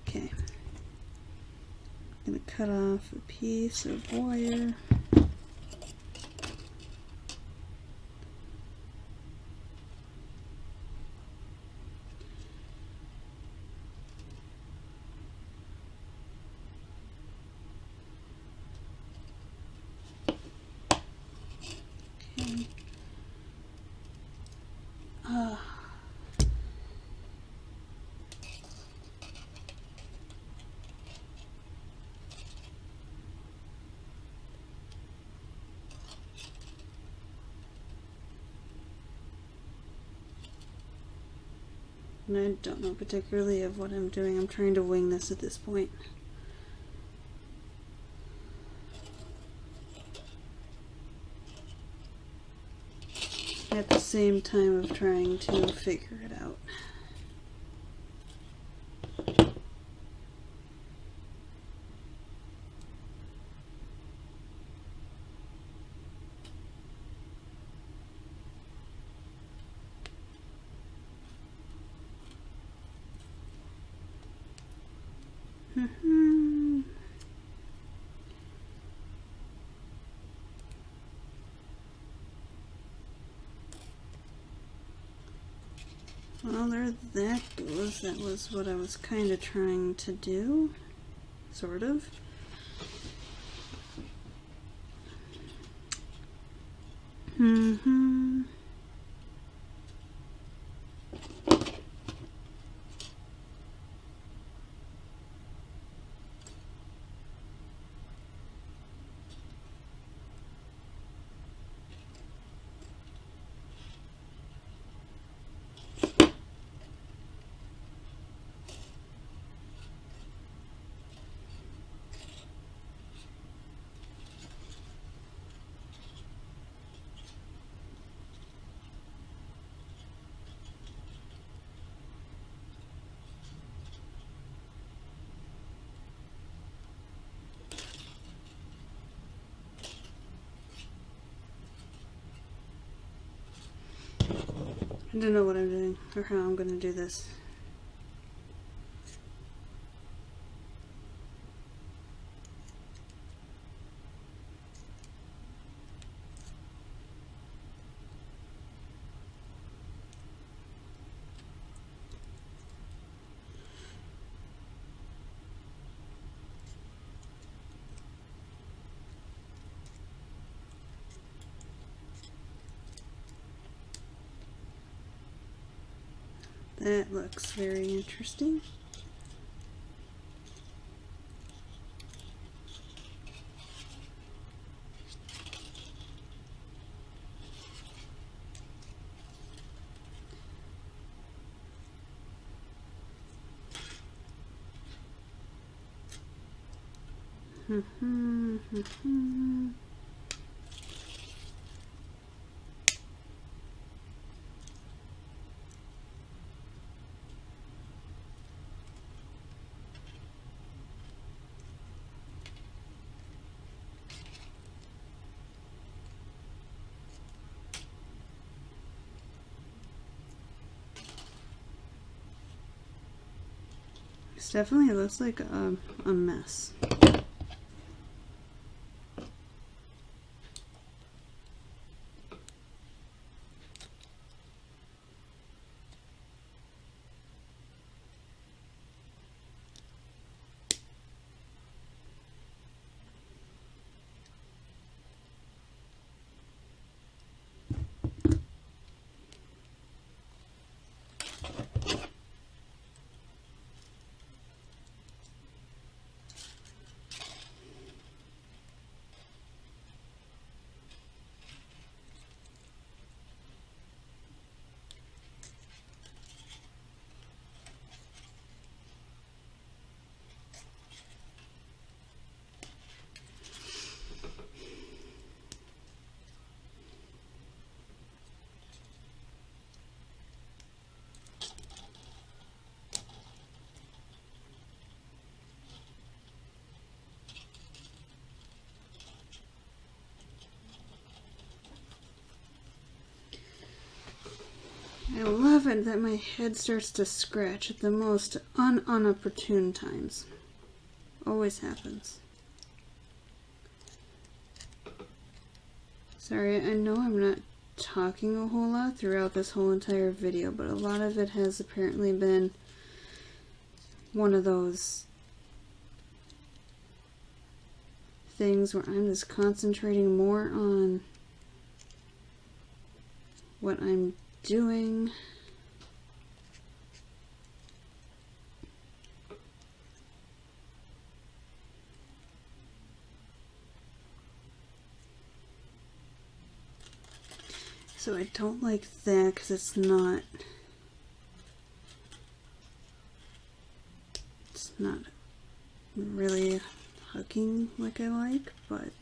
[SPEAKER 1] Okay, I'm going to cut off a piece of wire. Okay. And I don't know particularly of what I'm doing. I'm trying to wing this at this point. At the same time of trying to figure it out. Well, there that goes. That was what I was kind of trying to do. Sort of. I don't know what I'm doing or how I'm going to do this. That looks very interesting. This definitely looks like a mess. I love it that my head starts to scratch at the most unopportune times. Always happens. Sorry, I know I'm not talking a whole lot throughout this whole entire video, but a lot of it has apparently been one of those things where I'm just concentrating more on what I'm doing. So I don't like that because it's not really hooking like I like, but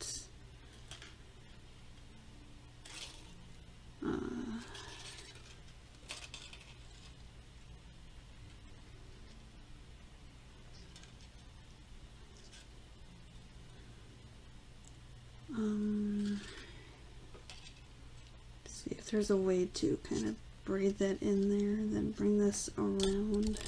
[SPEAKER 1] see if there's a way to kind of braid that in there, then bring this around.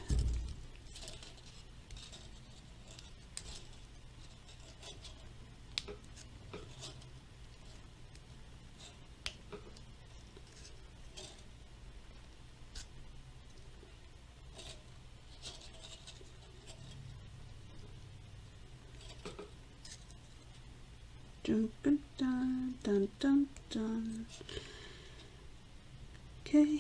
[SPEAKER 1] Dun, dun, dun, dun, dun, dun. Okay.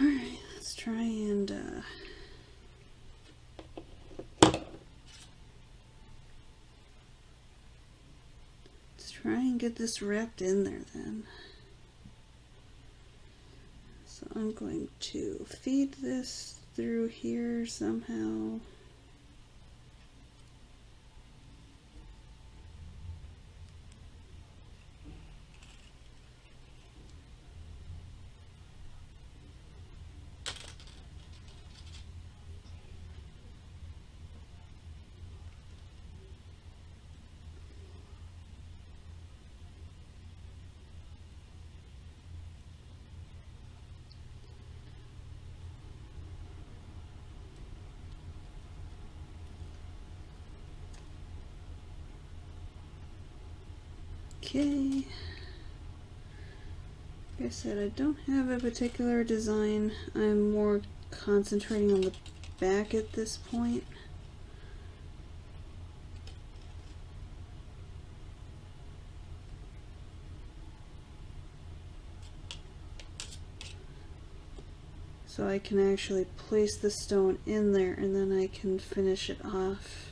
[SPEAKER 1] Alright, let's try and get this wrapped in there then. So I'm going to feed this through here somehow. Okay. Like I said, I don't have a particular design. I'm more concentrating on the back at this point. So I can actually place the stone in there and then I can finish it off.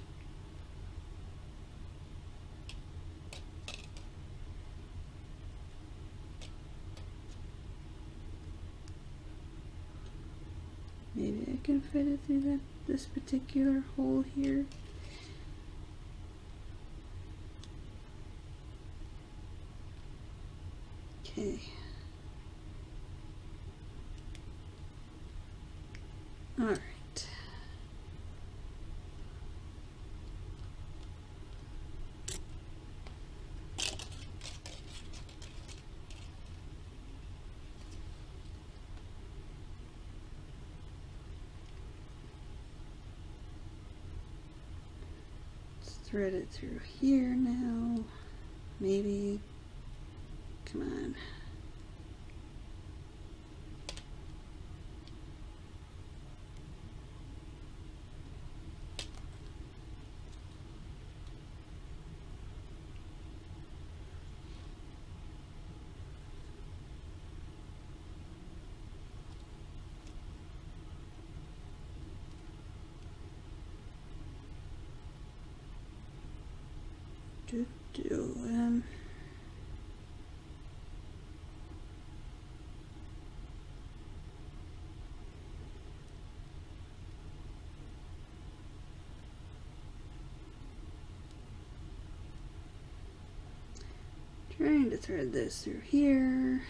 [SPEAKER 1] Maybe I can fit it through this particular hole here. Okay. All right. Thread it through here now. Maybe. Come on. Trying to thread this through here.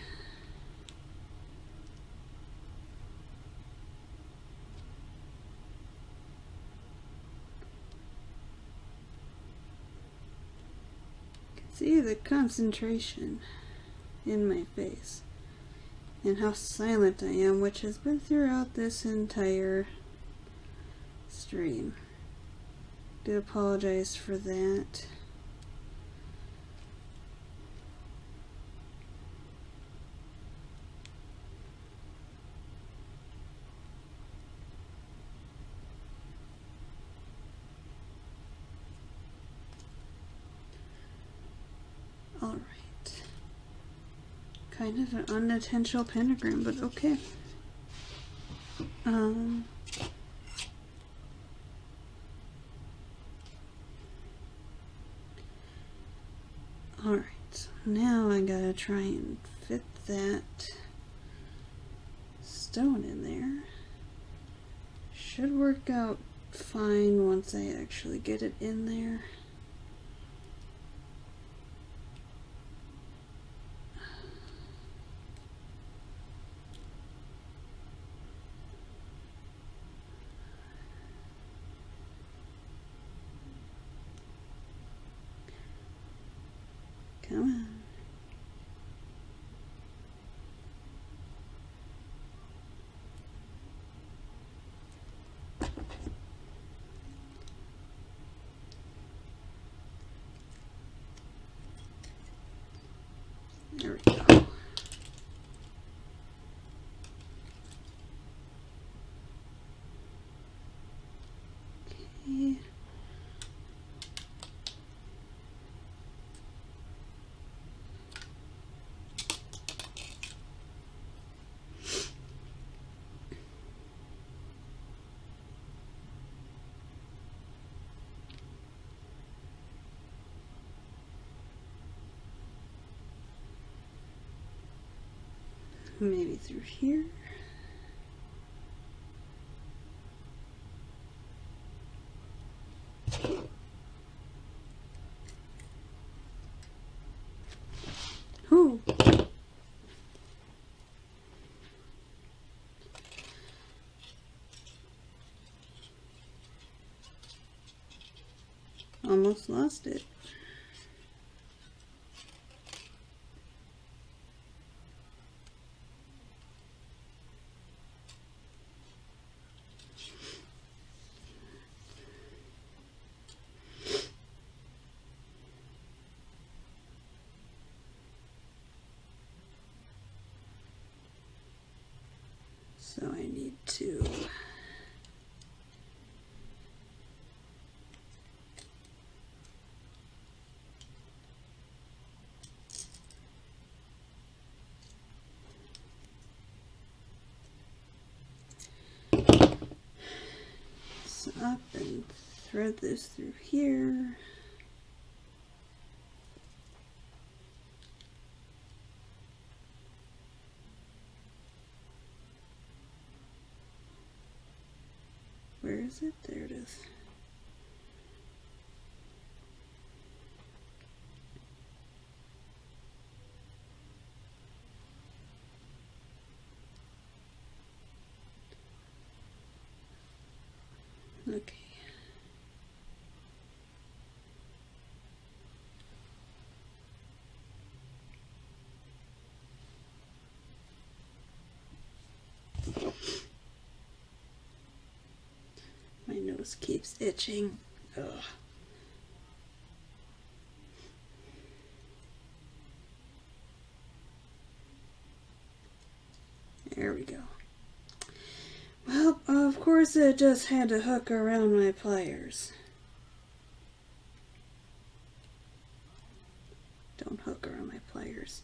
[SPEAKER 1] See the concentration in my face and how silent I am, which has been throughout this entire stream. I do apologize for that. Alright. Kind of an unintentional pentagram, but okay. Alright, so now I gotta try and fit that stone in there. Should work out fine once I actually get it in there. Come on. There we go. Okay. Maybe through here. Ooh. Almost lost it. So I need to up and thread this through here. Where is it? There it is. Okay. My nose keeps itching. Ugh. There we go. Well, of course it just had to hook around my pliers. Don't hook around my pliers.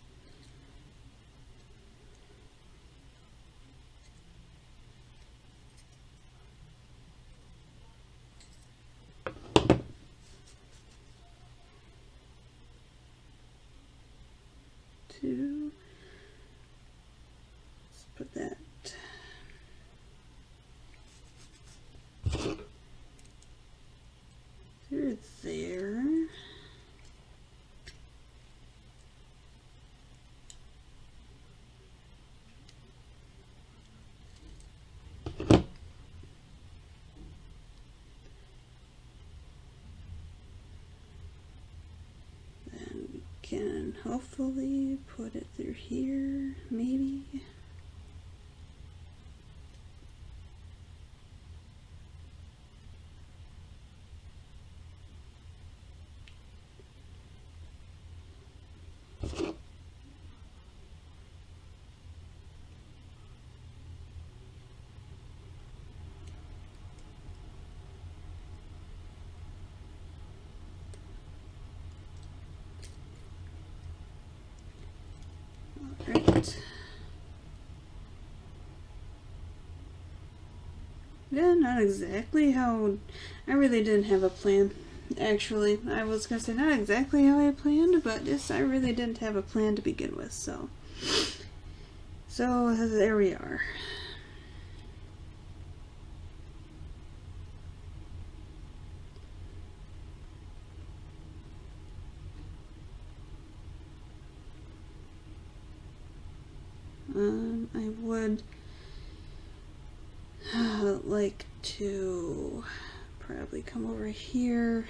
[SPEAKER 1] Let's put that through there. Then we can hopefully put it through here, maybe. Alright. Yeah, not exactly how... I really didn't have a plan. Actually, I was gonna say not exactly how I planned, but just I really didn't have a plan to begin with, so... So, there we are. I would like to probably come over here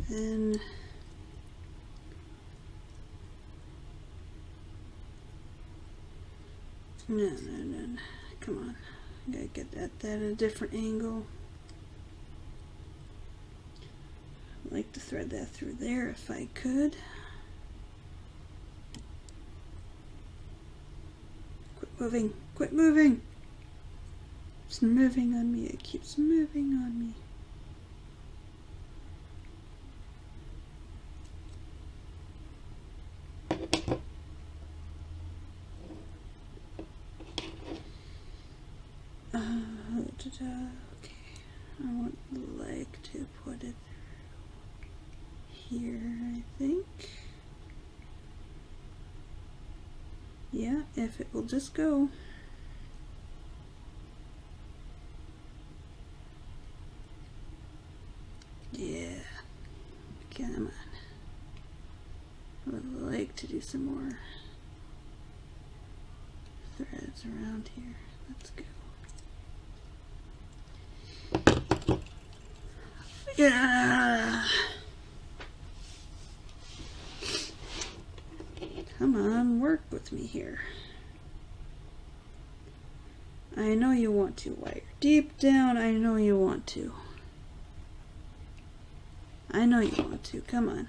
[SPEAKER 1] Then no, come on, I gotta get that at a different angle. I'd like to thread that through there if I could. Quit moving, quit moving. It's moving on me, it keeps moving on me. Okay, I want the leg to put it here, I think. Yeah, if it will just go. Yeah, come on. I would like to do some more threads around here. Let's go. Yeah. Come on, work with me here. I know you want to, Wire. Deep down, I know you want to. I know you want to. Come on.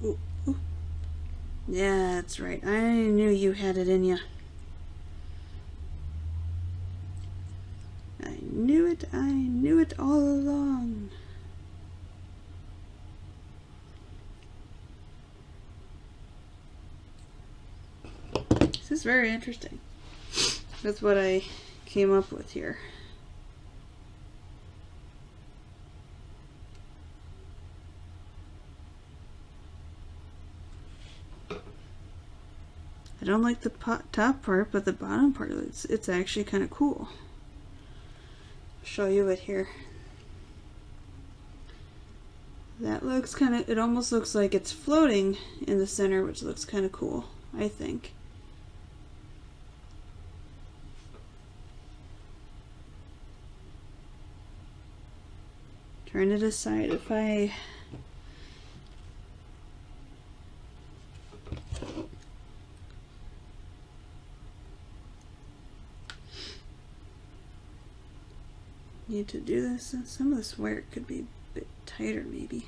[SPEAKER 1] Ooh, ooh. Yeah, that's right. I knew you had it in you. I knew it all along. This is very interesting. That's what I came up with here. I don't like the top part, but the bottom part, it's actually kind of cool. I'll show you it here. That looks kind of, it almost looks like it's floating in the center, which looks kind of cool, I think. Trying to decide if I need to do this. Some of this wire could be a bit tighter maybe.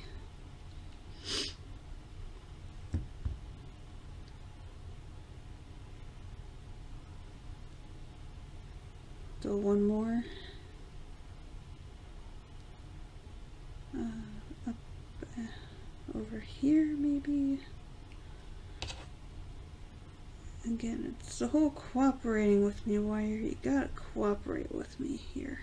[SPEAKER 1] Go one more. Up over here maybe. Again, it's the whole cooperating with me wire. You gotta cooperate with me here.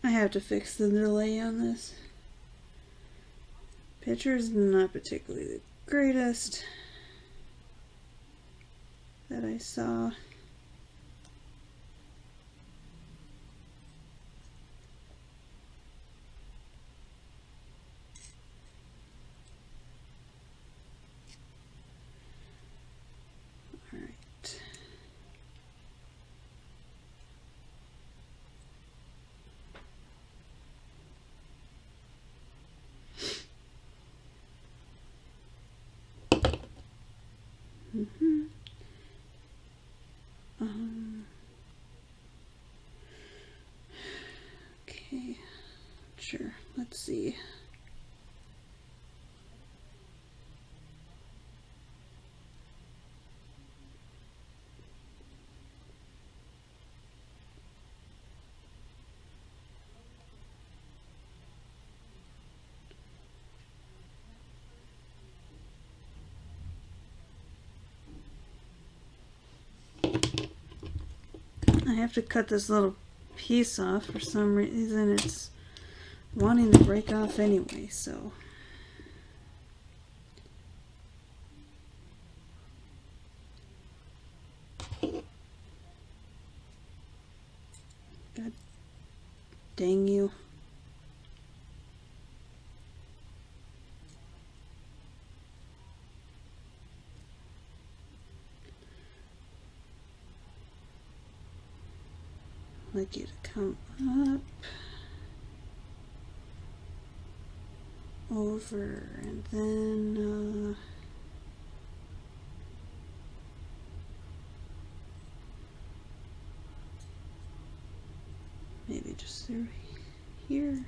[SPEAKER 1] I have to fix the delay on this. Picture's not particularly the greatest that I saw. All right. Okay, sure, let's see. I have to cut this little piece off for some reason. It's wanting to break off anyway, so God Dang you. I'd like you to come up, over, and then maybe just through here.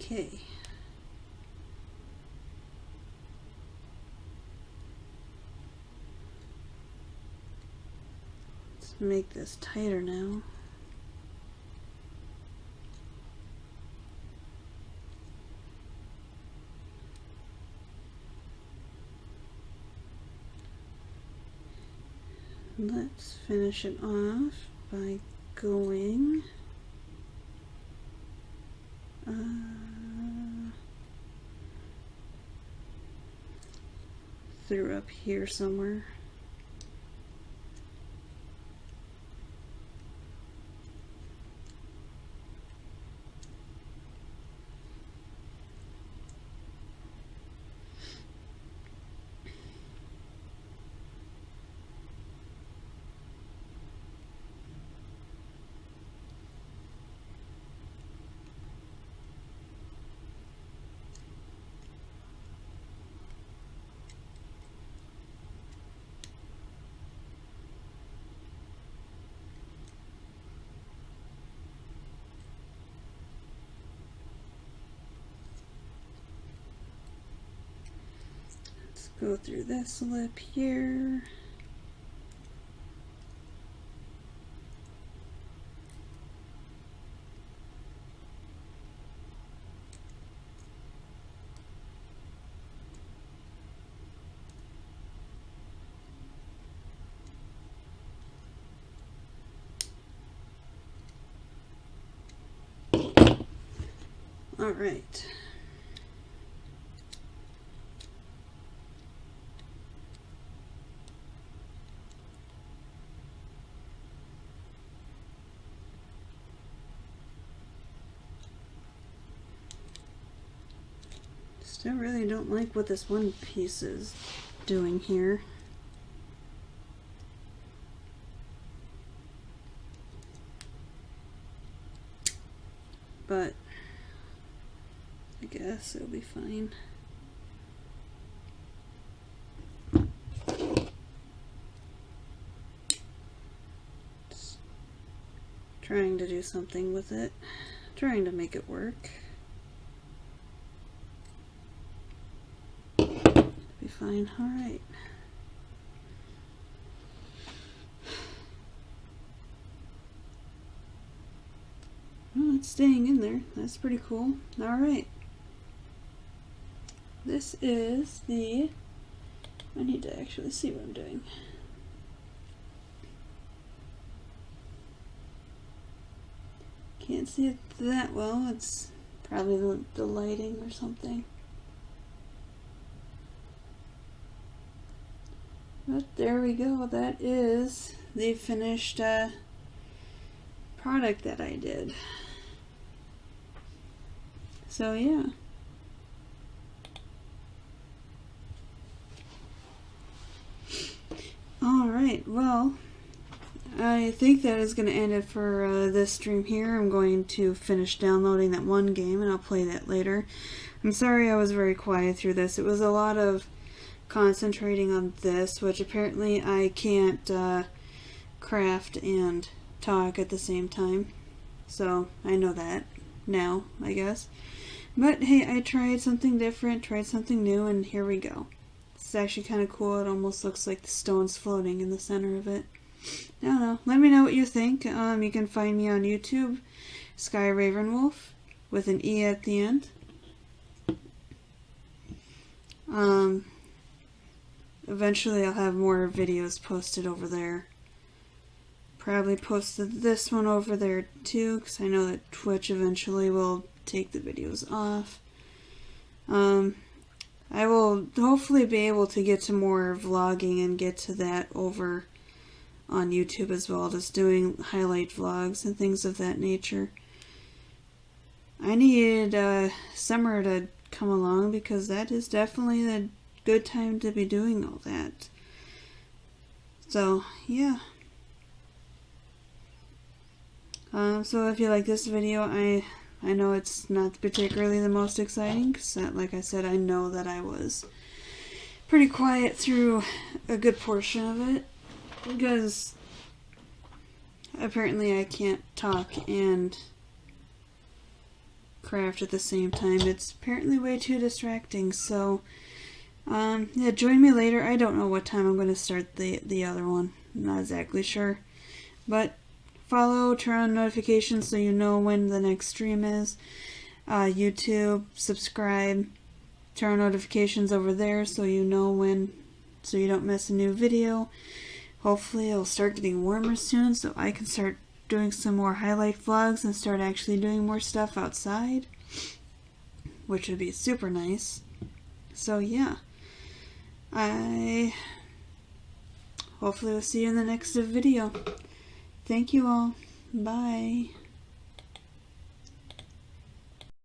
[SPEAKER 1] Okay. Let's make this tighter now. Let's finish it off by going through up here somewhere. Go through this lip here. All right. Still really don't like what this one piece is doing here. But I guess it'll be fine. Just trying to do something with it. Trying to make it work. Be fine. All right. Well, it's staying in there. That's pretty cool. All right. This is the... I need to actually see what I'm doing. Can't see it that well. It's probably the lighting or something. But there we go. That is the finished product that I did. So yeah. Alright, well, I think that is going to end it for this stream here. I'm going to finish downloading that one game and I'll play that later. I'm sorry I was very quiet through this. It was a lot of concentrating on this, which apparently I can't craft and talk at the same time. So I know that now, I guess. But hey, I tried something different, tried something new, and here we go. It's actually kind of cool. It almost looks like the stone's floating in the center of it. I don't know. Let me know what you think. You can find me on YouTube, Sky Ravenwolf, with an E at the end. eventually I'll have more videos posted over there. Probably posted this one over there too, because I know that Twitch eventually will take the videos off. I will hopefully be able to get to more vlogging and get to that over on YouTube as well, just doing highlight vlogs and things of that nature. I needed summer to come along because that is definitely a good time to be doing all that. So, yeah. So if you like this video, I know it's not particularly the most exciting, because like I said, I know that I was pretty quiet through a good portion of it, because apparently I can't talk and craft at the same time. It's apparently way too distracting, so yeah, join me later. I don't know what time I'm going to start the other one. I'm not exactly sure, but follow, turn on notifications so you know when the next stream is. YouTube, subscribe, turn on notifications over there so you know when, so you don't miss a new video. Hopefully it'll start getting warmer soon so I can start doing some more highlight vlogs and start actually doing more stuff outside, which would be super nice. So yeah, I hopefully will see you in the next video. Thank you all. Bye.